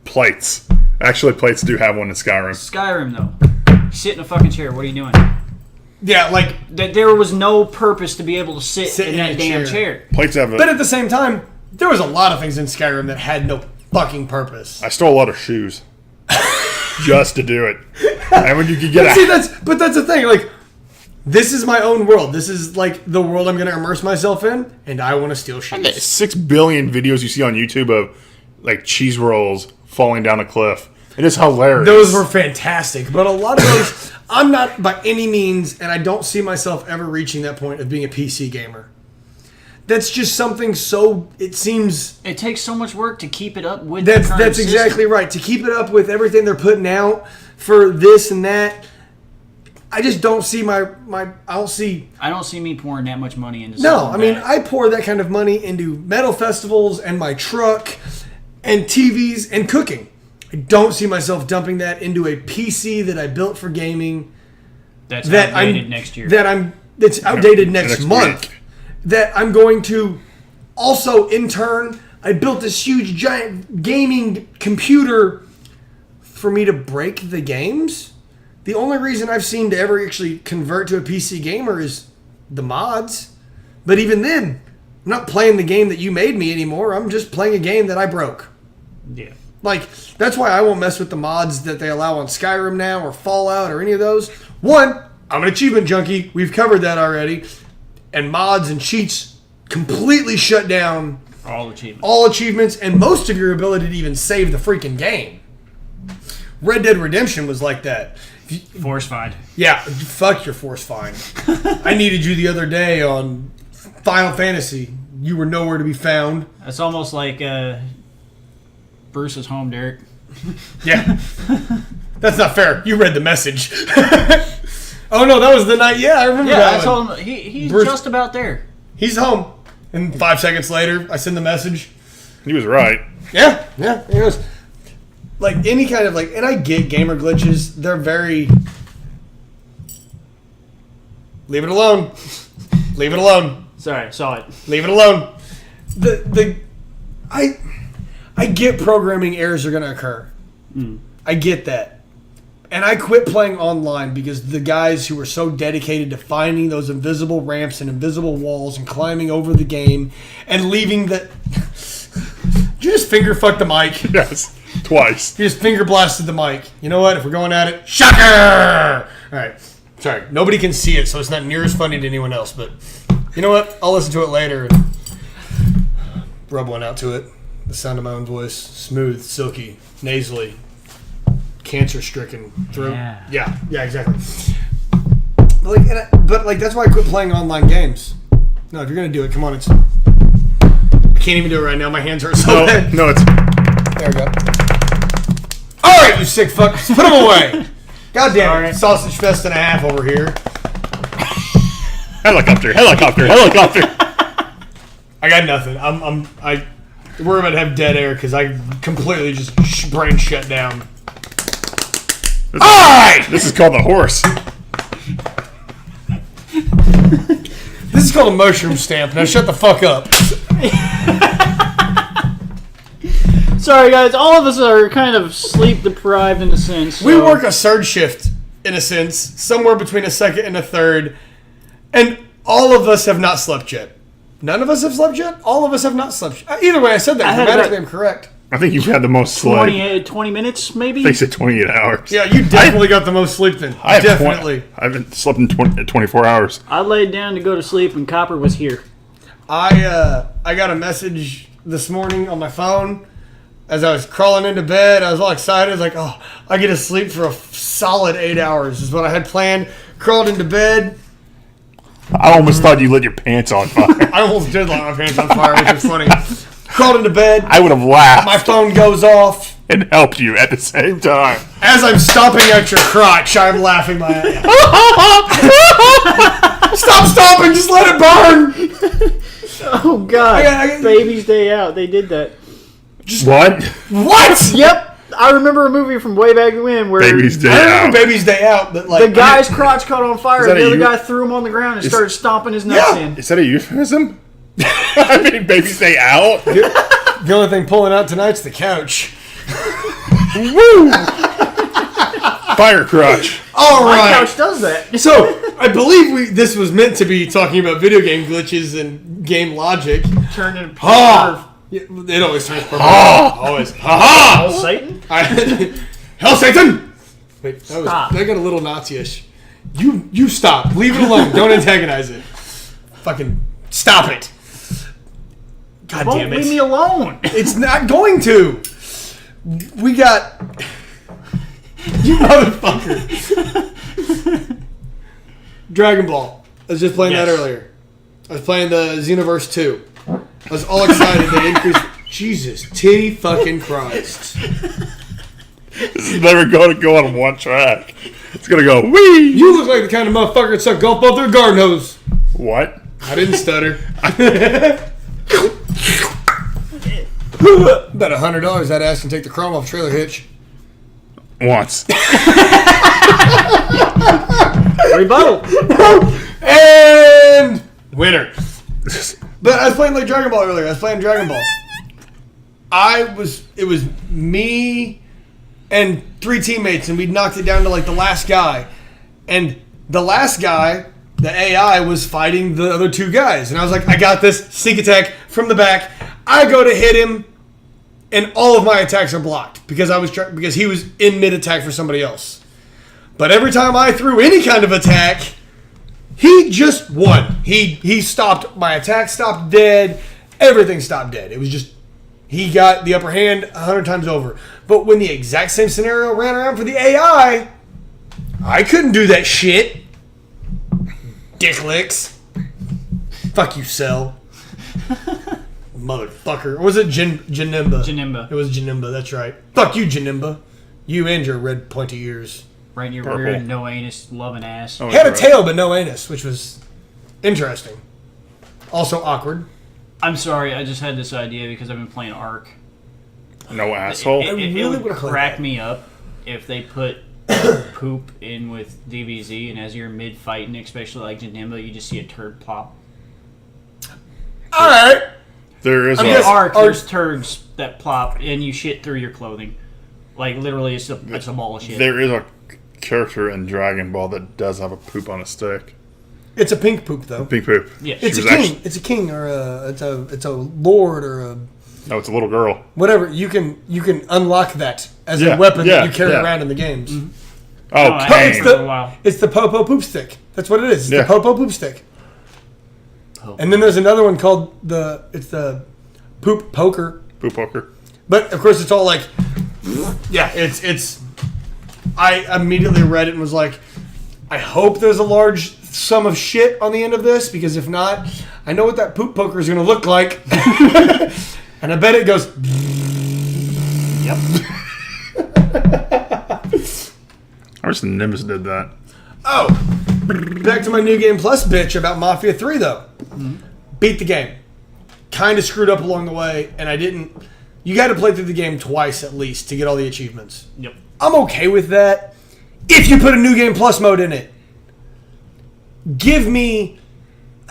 Plates. Actually, plates do have one in Skyrim. Skyrim, though. Sit in a fucking chair. What are you doing? Yeah, there was no purpose to be able to sit in that damn chair. Plates have But at the same time, there was a lot of things in Skyrim that had no fucking purpose. I stole a lot of shoes. Just to do it. And when you could get But that's the thing, this is my own world. This is the world I'm going to immerse myself in, and I want to steal shoes. 6 billion videos you see on YouTube of cheese rolls falling down a cliff. It is hilarious. Those were fantastic, but a lot of those, I'm not by any means, and I don't see myself ever reaching that point of being a PC gamer. That's just something it seems... It takes so much work to keep it up with the current That's exactly right. To keep it up with everything they're putting out for this and that, I just don't see I don't see me pouring that much money into something. No, I mean, I pour that kind of money into metal festivals and my truck and TVs and cooking. I don't see myself dumping that into a PC that I built for gaming. That's outdated next year. That's outdated next month. Week. That I'm going to also, in turn, I built this huge, giant gaming computer for me to break the games. The only reason I've seen to ever actually convert to a PC gamer is the mods. But even then, I'm not playing the game that you made me anymore. I'm just playing a game that I broke. Yeah. That's why I won't mess with the mods that they allow on Skyrim now or Fallout or any of those. One, I'm an achievement junkie. We've covered that already. And mods and cheats completely shut down All achievements, and most of your ability to even save the freaking game. Red Dead Redemption was like that. Force find. Yeah, fuck your force find. I needed you the other day on Final Fantasy. You were nowhere to be found. It's almost like Bruce is home, Derek. Yeah. That's not fair. You read the message. Oh, no, that was the night. Yeah, I remember that. Yeah, I told him he's Bruce, just about there. He's home. And 5 seconds later, I send the message. He was right. Yeah. It was like any kind of and I get gamer glitches. They're very. Leave it alone. Leave it alone. Sorry, saw it. Leave it alone. I get programming errors are going to occur. I get that. And I quit playing online because the guys who were so dedicated to finding those invisible ramps and invisible walls and climbing over the game and leaving the... Did you just finger fuck the mic? Yes, twice. You just finger blasted the mic. You know what? If we're going at it, shocker! All right. Sorry. Nobody can see it, so it's not near as funny to anyone else. But you know what? I'll listen to it later and rub one out to it. The sound of my own voice. Smooth, silky, nasally, cancer-stricken throat. Yeah, exactly. But that's why I quit playing online games. No, if you're going to do it, come on. I can't even do it right now. My hands hurt so bad. No, it's... There we go. All right, you sick fucks. Put them away. God damn it. Sausage fest and a half over here. Helicopter. I got nothing. We're about to have dead air because I completely just brain shut down. All right! This is called the horse. This is called a mushroom stamp. Now shut the fuck up. Sorry, guys. All of us are kind of sleep deprived in a sense. So. We work a surge shift, in a sense, somewhere between a second and a third, and all of us have not slept yet. None of us have slept yet? All of us have not slept yet. Either way, I said that. Grammatically, I'm correct. I think you've had the most sleep. 20 minutes, maybe? They said 28 hours. Yeah, you definitely got the most sleep then. Definitely. I haven't slept in 24 hours. I laid down to go to sleep and Copper was here. I got a message this morning on my phone as I was crawling into bed. I was all excited. I was like, oh, I get to sleep for a solid 8 hours is what I had planned. Crawled into bed. I almost thought you lit your pants on fire. I almost did light my pants on fire, which is funny. Crawled into bed. I would have laughed. My phone goes off. And helped you at the same time. As I'm stomping at your crotch, I'm laughing my ass. Stop stomping, just let it burn. Oh, God. Baby's Day Out. They did that. What? What? Yep. I remember a movie from way back when where Baby's Day Out. Baby's Day Out. But the guy's crotch caught on fire and the other guy threw him on the ground and started stomping his nuts in. Is that a euphemism? I mean, Baby's Day Out? The only thing pulling out tonight's the couch. Woo! Fire crotch. All right. My couch does that. So, I believe this was meant to be talking about video game glitches and game logic. Turning perv. Yeah, it always turns purple. Always. Ha ha! Satan? Hell, Satan! Wait, that got a little Nazi-ish. You stop. Leave it alone. Don't antagonize it. Fucking stop it. God damn it. Leave me alone. It's not going to. We got... You motherfucker. Dragon Ball. I was just playing that earlier. I was playing the Xenoverse 2. I was all excited. They increased... Jesus, titty fucking Christ. This is never going to go on one track. It's going to go, wee! You look like the kind of motherfucker that suck golf ball through a garden hose. What? I didn't stutter. About $100 I'd ask and take the chrome off trailer hitch. Once. Rebuttal. And winner. But I was playing like Dragon Ball earlier. I was playing Dragon Ball. It was me and 3 teammates, and we knocked it down to like the last guy. And the last guy, the AI, was fighting the other 2 guys. And I was like, I got this. Sneak attack from the back. I go to hit him, and all of my attacks are blocked because he was in mid attack for somebody else. But every time I threw any kind of attack, he just won. He stopped my attack, stopped dead, everything stopped dead. It was just, he got the upper hand 100 times over. But when the exact same scenario ran around for the AI, I couldn't do that shit. Dick licks. Fuck you, Cell. Motherfucker. Or was it Janimba? Janimba. It was Janimba, that's right. Fuck you, Janimba. You and your red pointy ears. Right in your Purple. rear, no anus, loving ass. Oh, Had a right. tail but no anus, which was interesting. Also awkward. I'm sorry, I just had this idea because I've been playing Ark. No asshole. It really would wanna play crack that. me up if they put poop in with DBZ, and as you're mid-fighting, especially like Janimba, you just see a turd plop. Alright. There is I'm a just- Ark, Ark- there's turds that plop, and you shit through your clothing. Like, literally, it's a ball of shit. there is a character in Dragon Ball that does have a poop on a stick. It's a pink poop, though. Pink poop. Yeah. It's a was king. actually- It's a king, or it's a lord, or a No, it's a little girl. whatever. You can unlock that as Yeah, a weapon yeah, that you carry yeah. around in the games. Oh, I Kane. It's for a while. It's the Popo poop stick. That's what it is. It's Yeah. the Popo poop stick. Popo. And then there's another one called the poop poker. Poop poker. But of course, it's all like, yeah, it's. I immediately read it and was like, I hope there's a large sum of shit on the end of this, because if not, I know what that poop poker is going to look like, and I bet it goes. Yep. I wish the Nimbus did that. Oh, back to my New Game Plus bitch about Mafia 3 though. Beat the game. Kind of screwed up along the way, and I didn't. You got to play through the game twice at least to get all the achievements. Yep. I'm okay with that if you put a New Game Plus mode in it. Give me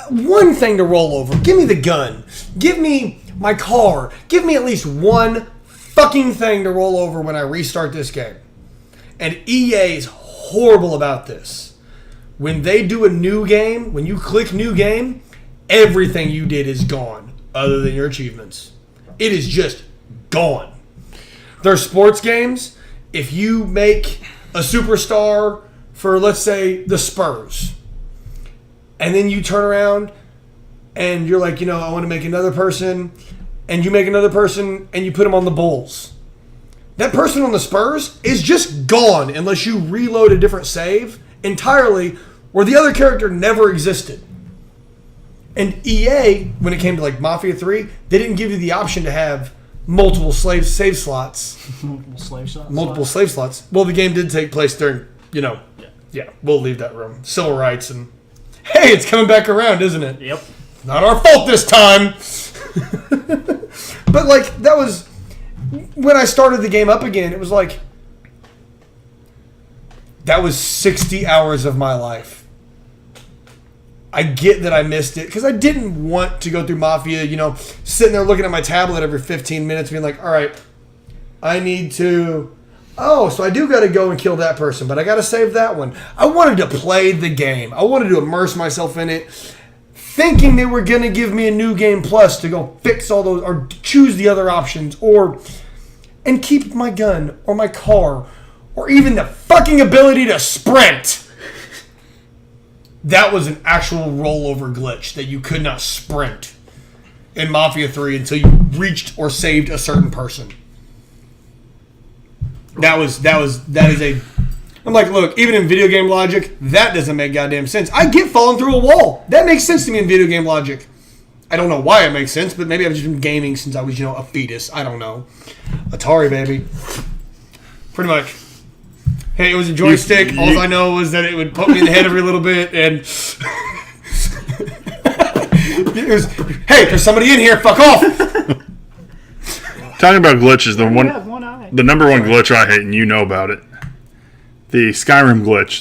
one thing to roll over. Give me the gun. Give me my car. Give me at least one fucking thing to roll over when I restart this game. And EA is horrible about this. When they do a new game, when you click new game, everything you did is gone other than your achievements. It is just gone. There's sports games. If you make a superstar for, let's say, the Spurs, and then you turn around and you're like, I want to make another person, and you make another person and you put them on the Bulls. That person on the Spurs is just gone unless you reload a different save entirely where the other character never existed. And EA, when it came to like Mafia 3, they didn't give you the option to have multiple save slots. Multiple slave slots. Multiple slave slots. Well, the game did take place during, Yeah, we'll leave that room. Civil rights and... Hey, it's coming back around, isn't it? Yep. Not our fault this time. But like, that was... When I started the game up again, it was like... That was 60 hours of my life. I get that I missed it, because I didn't want to go through Mafia, sitting there looking at my tablet every 15 minutes being like, all right, I need to... Oh, so I do got to go and kill that person, but I got to save that one. I wanted to play the game. I wanted to immerse myself in it, thinking they were going to give me a New Game Plus to go fix all those, or choose the other options, and keep my gun, or my car, or even the fucking ability to sprint. That was an actual rollover glitch, that you could not sprint in Mafia 3 until you reached or saved a certain person. That is a... I'm like, look, even in video game logic, that doesn't make goddamn sense. I get falling through a wall. That makes sense to me in video game logic. I don't know why it makes sense, but maybe I've just been gaming since I was, a fetus. I don't know. Atari, baby. Pretty much. Hey, it was a joystick. All I know was that it would poke me in the head every little bit, and... it was, hey, there's somebody in here. Fuck off. Talking about glitches, You have one eye. the number one glitch I hate, and you know about it, the Skyrim glitch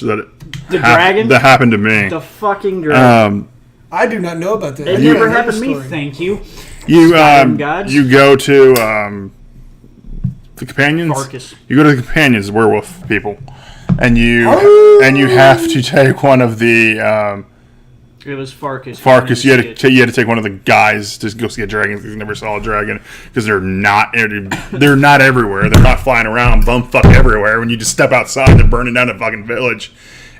Dragon? that happened to me. The fucking dragon. I do not know about that. It I never heard happened the to me, story. thank you. You Skyrim gods? you go to the companions. Farkas. You go to the companions, werewolf people, and you Oh! have to take one of the It was Farkas. Farkas, you had to take one of the guys to go see a dragon because you never saw a dragon because they're not everywhere. They're not flying around bumfuck everywhere. When you just step outside, they're burning down a fucking village.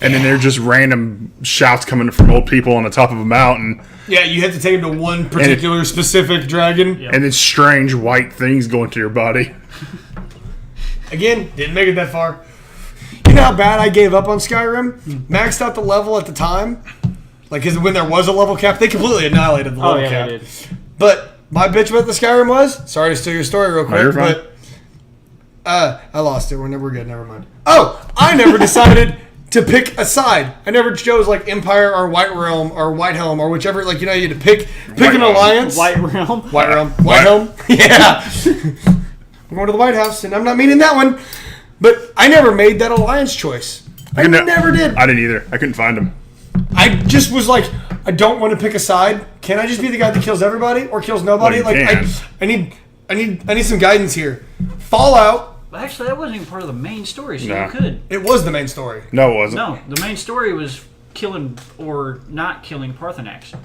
And then they're just random shouts coming from old people on the top of a mountain. Yeah, you have to take them to one particular specific dragon. Yep. And then strange white things go into your body. Again, didn't make it that far. You know how bad I gave up on Skyrim? Maxed out the level at the time. Like, because when there was a level cap, they completely annihilated the level cap. They did. But my bitch about the Skyrim was, sorry to steal your story real quick, but I lost it. We're good, never mind. Oh, I never decided to pick a side. I never chose like Empire or White Realm or White Helm or whichever. Like, you know, you had to pick an alliance. White Realm. White Helm. Yeah. I'm going to the White House, and I'm not meaning that one. But I never made that alliance choice. I never did. I didn't either. I couldn't find them. I just was like, I don't want to pick a side. Can I just be the guy that kills everybody or kills nobody? Well, I need some guidance here. Fallout. Actually, that wasn't even part of the main story, so Nah. you could. It was the main story. No, it wasn't. No, the main story was killing or not killing Parthenax.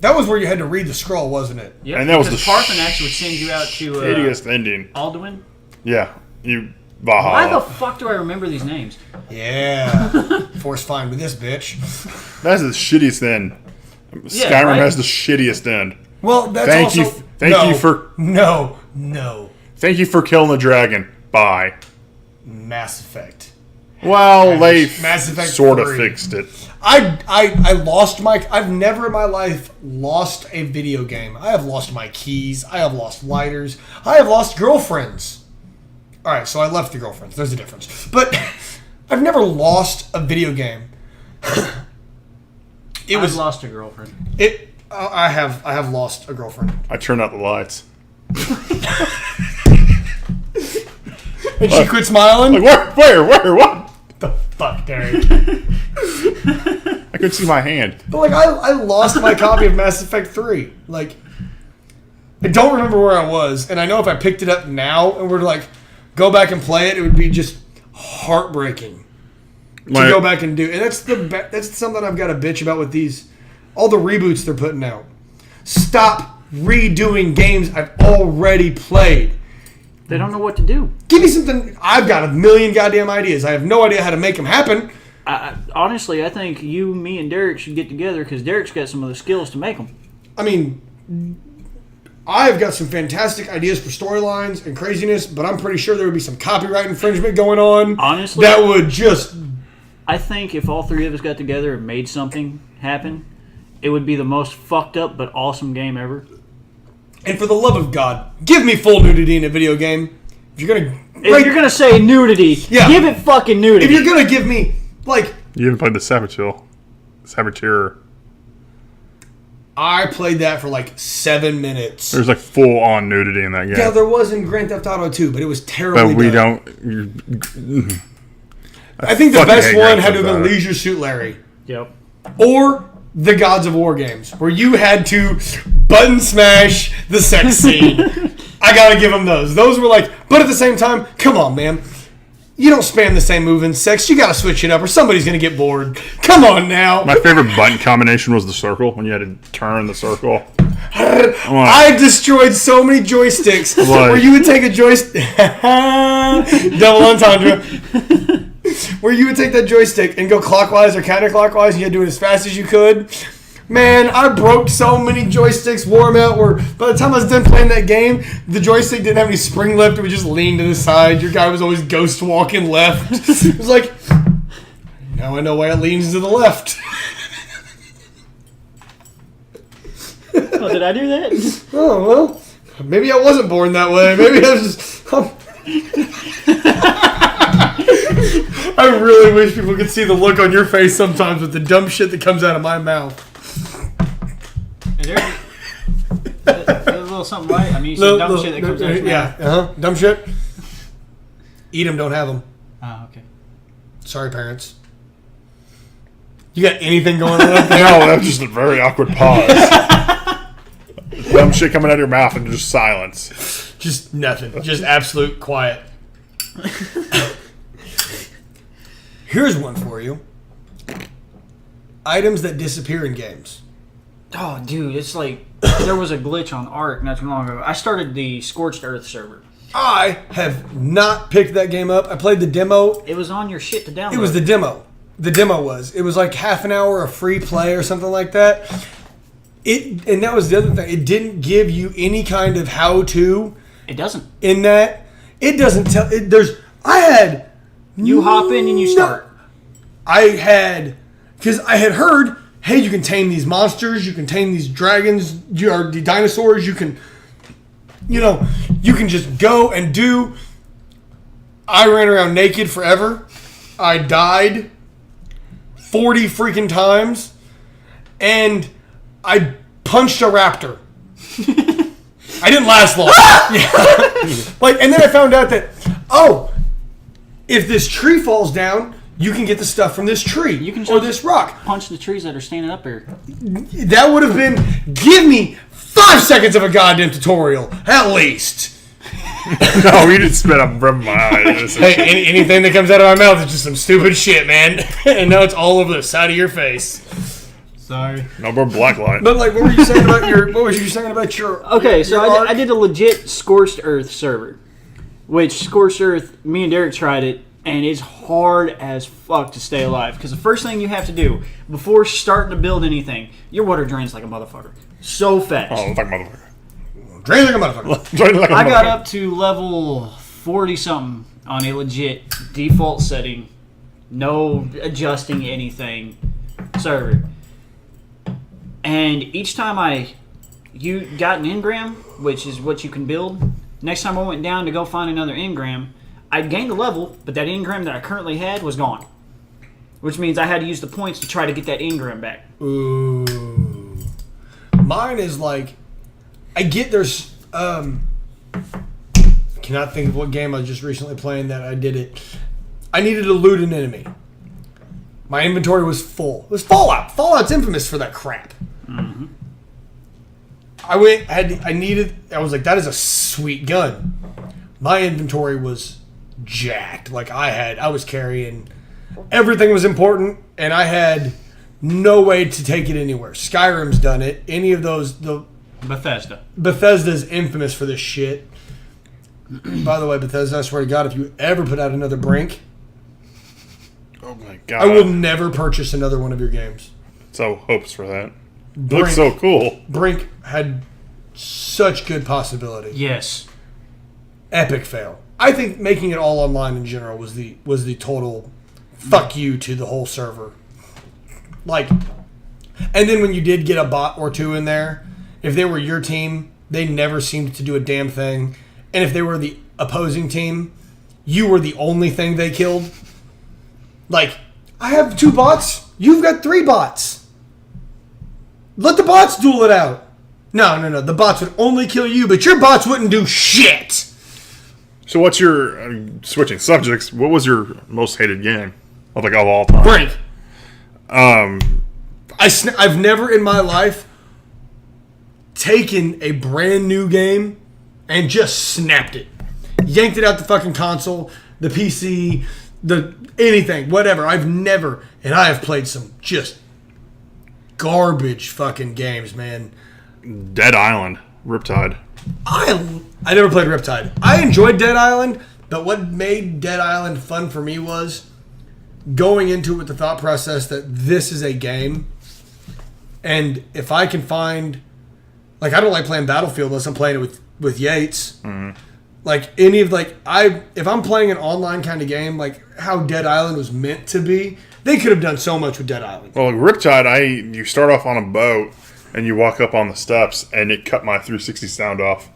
That was where you had to read the scroll, wasn't it? Yep, And that was because the Parthenax would send you out to Hideous ending. Alduin. Yeah. Why Valhalla. the fuck do I remember these names? Yeah. Force fine with this bitch. That's the shittiest end. Yeah, Skyrim right? has the shittiest end. Well, that's Thank also... you. Thank you for... No. Thank you for killing the dragon. Bye. Mass Effect. Well, they Mass Effect sort of 3. fixed it. I lost my... I've never in my life lost a video game. I have lost my keys. I have lost lighters. I have lost girlfriends. All right, so I left the girlfriends. There's a difference. But I've never lost a video game. I've lost a girlfriend. I have lost a girlfriend. I turned out the lights. And she quit smiling? Like, where, what? The fuck, Derek? I couldn't see my hand. But like, I lost my copy of Mass Effect 3. Like, I don't remember where I was, and I know if I picked it up now and were to like go back and play it, it would be just heartbreaking to go back and do. And that's something I've got to bitch about with all the reboots they're putting out. Stop redoing games I've already played. They don't know what to do. Give me something. I've got a million goddamn ideas. I have no idea how to make them happen. Honestly, I think you, me, and Derek should get together because Derek's got some of the skills to make them. I mean, I've got some fantastic ideas for storylines and craziness, but I'm pretty sure there would be some copyright infringement going on. Honestly, that would just... I think if all three of us got together and made something happen, it would be the most fucked up but awesome game ever. And for the love of God, give me full nudity in a video game. If you're gonna say nudity, give it fucking nudity. If you're gonna give me, like... You haven't played the Saboteur. I played that for like 7 minutes. There's like full-on nudity in that game. Yeah, there was in Grand Theft Auto 2, but it was terribly But we done. don't... I think the best one had to have been Grand Theft Auto. Leisure Suit Larry. Yep. Or the Gods of War games, where you had to button smash the sex scene. I gotta give them those. Those were like, but at the same time, come on, man. You don't spam the same move in sex. You gotta switch it up, or somebody's gonna get bored. Come on now. My favorite button combination was the circle, when you had to turn the circle. I destroyed so many joysticks where you would take a joystick. Double entendre. Where you would take that joystick and go clockwise or counterclockwise, and you had to do it as fast as you could. Man, I broke so many joysticks, wore them out, where by the time I was done playing that game, the joystick didn't have any spring left. It would just lean to the side. Your guy was always ghost walking left. It was like, now I know why it leans to the left. Oh, did I do that? Oh, well, maybe I wasn't born that way. Maybe I was just... I really wish people could see the look on your face sometimes with the dumb shit that comes out of my mouth. Is there a little something right? I mean, you said dumb shit that comes out of your mouth. Yeah, dumb shit. Eat them, don't have them. Oh, okay. Sorry, parents. You got anything going on up there? No, that was just a very awkward pause. Dumb shit coming out of your mouth and just silence. Just nothing. Just absolute quiet. Here's one for you. items that disappear in games. Oh, dude, it's like there was a glitch on Ark not too long ago. I started the Scorched Earth server. I have not picked that game up. I played the demo. It was on your shit to download. It was the demo. The demo was. It was like half an hour of free play or something like that. And that was the other thing. It didn't give you any kind of how-to. It doesn't. In that, it doesn't tell. You hop in and you start. Because I had heard, hey, you can tame these monsters, you can tame these dragons, or the dinosaurs, you can just go and do. I ran around naked forever. I died 40 freaking times, and I punched a raptor. I didn't last long. And then I found out that, if this tree falls down, you can get the stuff from this tree or this rock. Punch the trees that are standing up here. That would have been, give me 5 seconds of a goddamn tutorial, at least. No, we didn't spit up from my eyes. Hey, anything that comes out of my mouth is just some stupid shit, man. And now it's all over the side of your face. Sorry. No more black light. But what were you saying about your? Okay, so I did a legit Scorched Earth server, which Scorched Earth, me and Derek tried it, and it's hard as fuck to stay alive. Because the first thing you have to do before starting to build anything, your water drains like a motherfucker, so fast. Oh, like a motherfucker. Drain like a motherfucker. I got up to level 40 something on a legit default setting, no adjusting anything server. And each time you got an engram, which is what you can build. Next time I went down to go find another engram, I gained a level, but that engram that I currently had was gone. Which means I had to use the points to try to get that engram back. Ooh. Mine is I get there's cannot think of what game I was just recently playing that I did it. I needed to loot an enemy. My inventory was full. It was Fallout. Fallout's infamous for that crap. Mm-hmm. I was like, that is a sweet gun. My inventory was jacked. I was carrying, everything was important, and I had no way to take it anywhere. Skyrim's done it. Any of those, Bethesda's infamous for this shit. By the way, Bethesda, I swear to God, if you ever put out another Brink, oh my God, I will never purchase another one of your games. So hopes for that. Looks so cool. Brink had such good possibility. Yes. Epic fail. I think making it all online in general was the total fuck you to the whole server. And then when you did get a bot or two in there, if they were your team, they never seemed to do a damn thing. And if they were the opposing team, you were the only thing they killed. I have 2 bots. You've got 3 bots. Let the bots duel it out. No. The bots would only kill you, but your bots wouldn't do shit. So what's your, switching subjects, what was your most hated game? Of all time? Brink. I've never in my life taken a brand new game and just snapped it. Yanked it out the fucking console, the PC, anything, whatever. I've never, and I have played some just garbage fucking games, man. Dead Island, Riptide. I never played Riptide. I enjoyed Dead Island, but what made Dead Island fun for me was going into it with the thought process that this is a game, and if I can find, I don't like playing Battlefield unless I'm playing it with Yates. Mm-hmm. If I'm playing an online kind of game, how Dead Island was meant to be, they could have done so much with Dead Island. Well, Riptide, you start off on a boat and you walk up on the steps, and it cut my 360 sound off.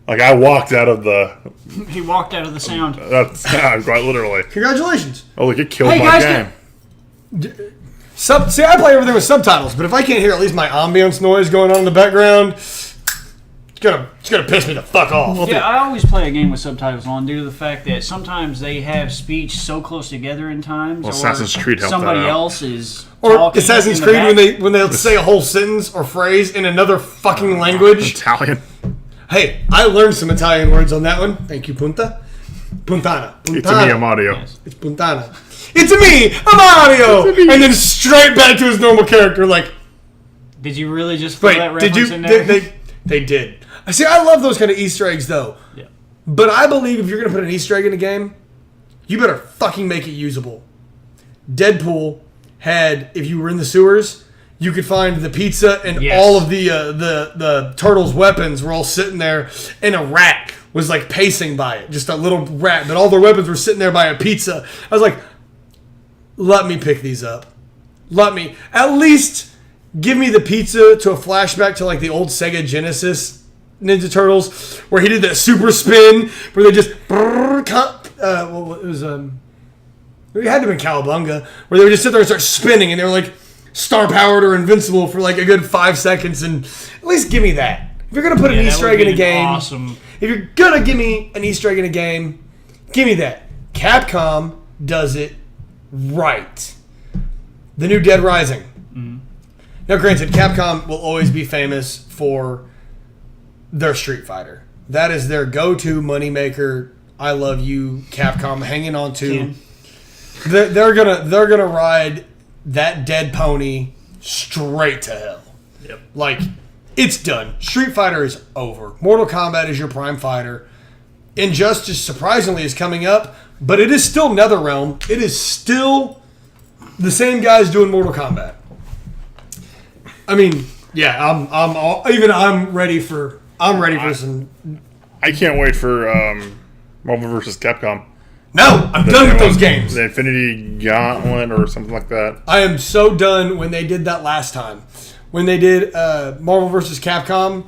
I walked out of the. He walked out of the sound. That's quite literally. Congratulations. Oh, it killed my game. See, I play everything with subtitles, but if I can't hear at least my ambience noise going on in the background, it's gonna piss me the fuck off. Yeah, I always play a game with subtitles on due to the fact that sometimes they have speech so close together in times. Well, Assassin's Creed helped somebody that out. else is or talking Assassin's Creed when they say a whole sentence or phrase in another fucking language. Italian. Hey, I learned some Italian words on that one. Thank you, Punta. Puntana. It's a me, Mario. Yes. It's Puntana. It's me, Mario! And then straight back to his normal character, like... Did you really just throw that Wait, reference in there? They did. See, I love those kind of Easter eggs, though. Yeah. But I believe if you're going to put an Easter egg in a game, you better fucking make it usable. Deadpool had, if you were in the sewers, you could find the pizza and all of the turtles' weapons were all sitting there, and a rat was like pacing by it, just a little rat, but all their weapons were sitting there by a pizza. I was like, let me pick these up. Let me at least give me the pizza to a flashback to like the old Sega Genesis Ninja Turtles, where he did that super spin where they just it was it had to have been Cowabunga, where they would just sit there and start spinning, and they were like star powered or invincible for like a good 5 seconds. And at least give me that. If you're gonna put an Easter egg in a game, awesome. If you're gonna give me an Easter egg in a game, give me that. Capcom does it right. The new Dead Rising. Mm-hmm. Now, granted, Capcom will always be famous for their Street Fighter. That is their go-to moneymaker. I love you, Capcom, hanging on to. They're gonna ride that dead pony straight to hell. Yep. Like, it's done. Street Fighter is over. Mortal Kombat is your prime fighter. Injustice, surprisingly, is coming up, but it is still NetherRealm. It is still the same guys doing Mortal Kombat. I mean, yeah, I'm ready for some. I can't wait for Marvel vs. Capcom. No, I'm done with those games. The Infinity Gauntlet or something like that. I am so done when they did that last time. When they did Marvel vs. Capcom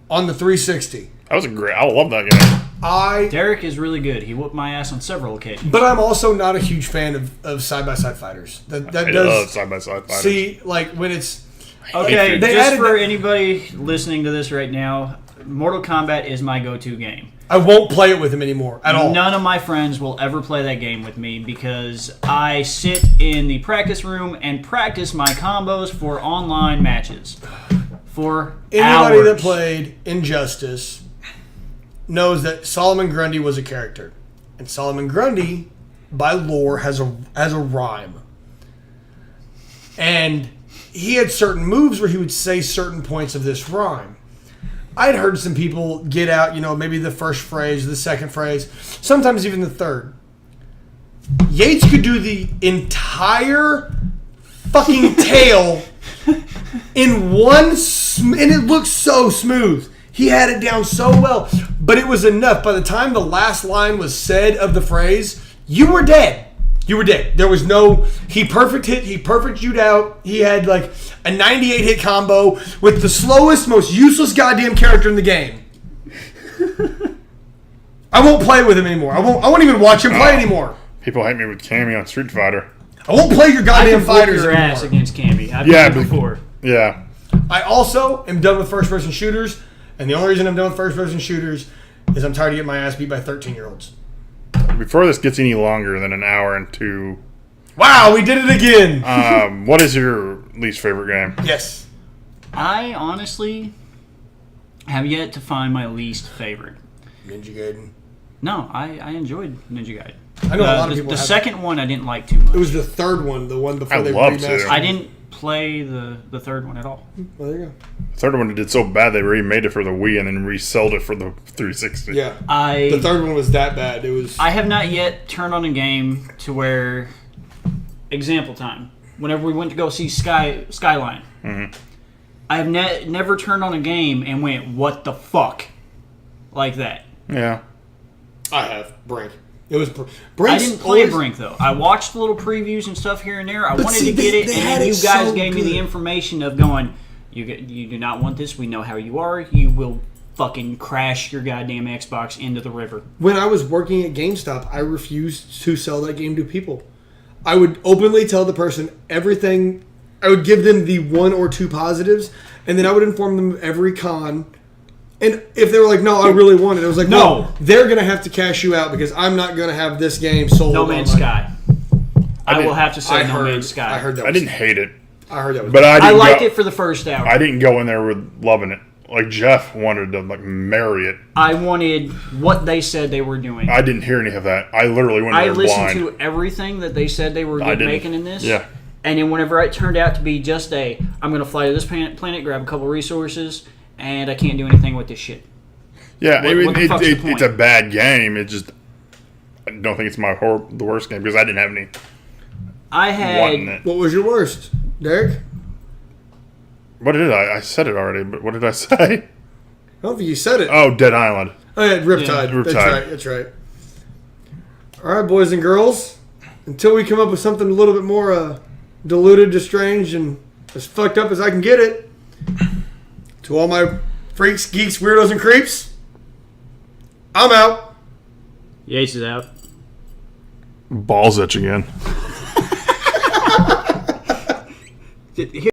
on the 360. That was I love that game. Derek is really good. He whooped my ass on several occasions. But I'm also not a huge fan of side-by-side fighters. I love side-by-side fighters. See, like when it's... Okay, just for anybody listening to this right now, Mortal Kombat is my go-to game. I won't play it with him anymore at all. None of my friends will ever play that game with me because I sit in the practice room and practice my combos for online matches for Anybody hours. that played Injustice knows that Solomon Grundy was a character. And Solomon Grundy, by lore, has a rhyme. And he had certain moves where he would say certain points of this rhyme. I'd heard some people get out, maybe the first phrase, the second phrase, sometimes even the third. Yates could do the entire fucking tale in one, and it looked so smooth. He had it down so well, but it was enough. By the time the last line was said of the phrase, you were dead. You were dead. There was no... He perfect you'd out. He had like a 98 hit combo with the slowest, most useless goddamn character in the game. I won't play with him anymore. I won't even watch him play anymore. People hate me with Cammy on Street Fighter. I won't play your goddamn fighters your anymore. ass against Cammy. I've done it before. Yeah. I also am done with first-person shooters, and the only reason I'm done with first-person shooters is I'm tired of getting my ass beat by 13-year-olds. Before this gets any longer than an hour and two... Wow, we did it again! What is your least favorite game? Yes. I honestly have yet to find my least favorite. Ninja Gaiden. No, I enjoyed Ninja Gaiden. I know a lot of people The second one I didn't like too much. It was the third one, the one before they loved remastered. it. I didn't play the third one at all. Well, there you go. The third one did so bad they remade it for the Wii and then resold it for the 360. Yeah. The third one was that bad. It was. I have not yet turned on a game to where, example time, whenever we went to go see Skyline, I have never turned on a game and went, what the fuck? Like that. Yeah. I have. Brink. It was. I didn't play Brink, though. I watched the little previews and stuff here and there. I wanted to get it, and then you guys gave me the information of going, you do not want this. We know how you are. You will fucking crash your goddamn Xbox into the river. When I was working at GameStop, I refused to sell that game to people. I would openly tell the person everything. I would give them the one or two positives, and then I would inform them of every con. And if they were like, no, I really want it, I was like, no, they're going to have to cash you out because I'm not going to have this game sold. No Man's Sky. I will have to say No Man's Sky. I heard that. I didn't hate it. I heard that was but I liked it for the first hour. I didn't go in there with loving it. like Jeff wanted to like marry it. I wanted what they said they were doing. I didn't hear any of that. I literally went I there listened blind. to everything that they said they were making in this. Yeah. And then whenever it turned out to be just I'm going to fly to this planet, grab a couple resources, and I can't do anything with this shit. Yeah, What the fuck's the point? it's a bad game. It just, I don't think it's the worst game because I didn't have any. I had. Wanting it. What was your worst, Derek? What did I said it already, but what did I say? I don't think you said it. Oh, Dead Island. Oh, yeah, Riptide. Yeah, That's Riptide. right. That's right. All right, boys and girls. Until we come up with something a little bit more diluted, estranged, and as fucked up as I can get it, to all my freaks, geeks, weirdos, and creeps, I'm out. Yates is out. Balls itch again. Here,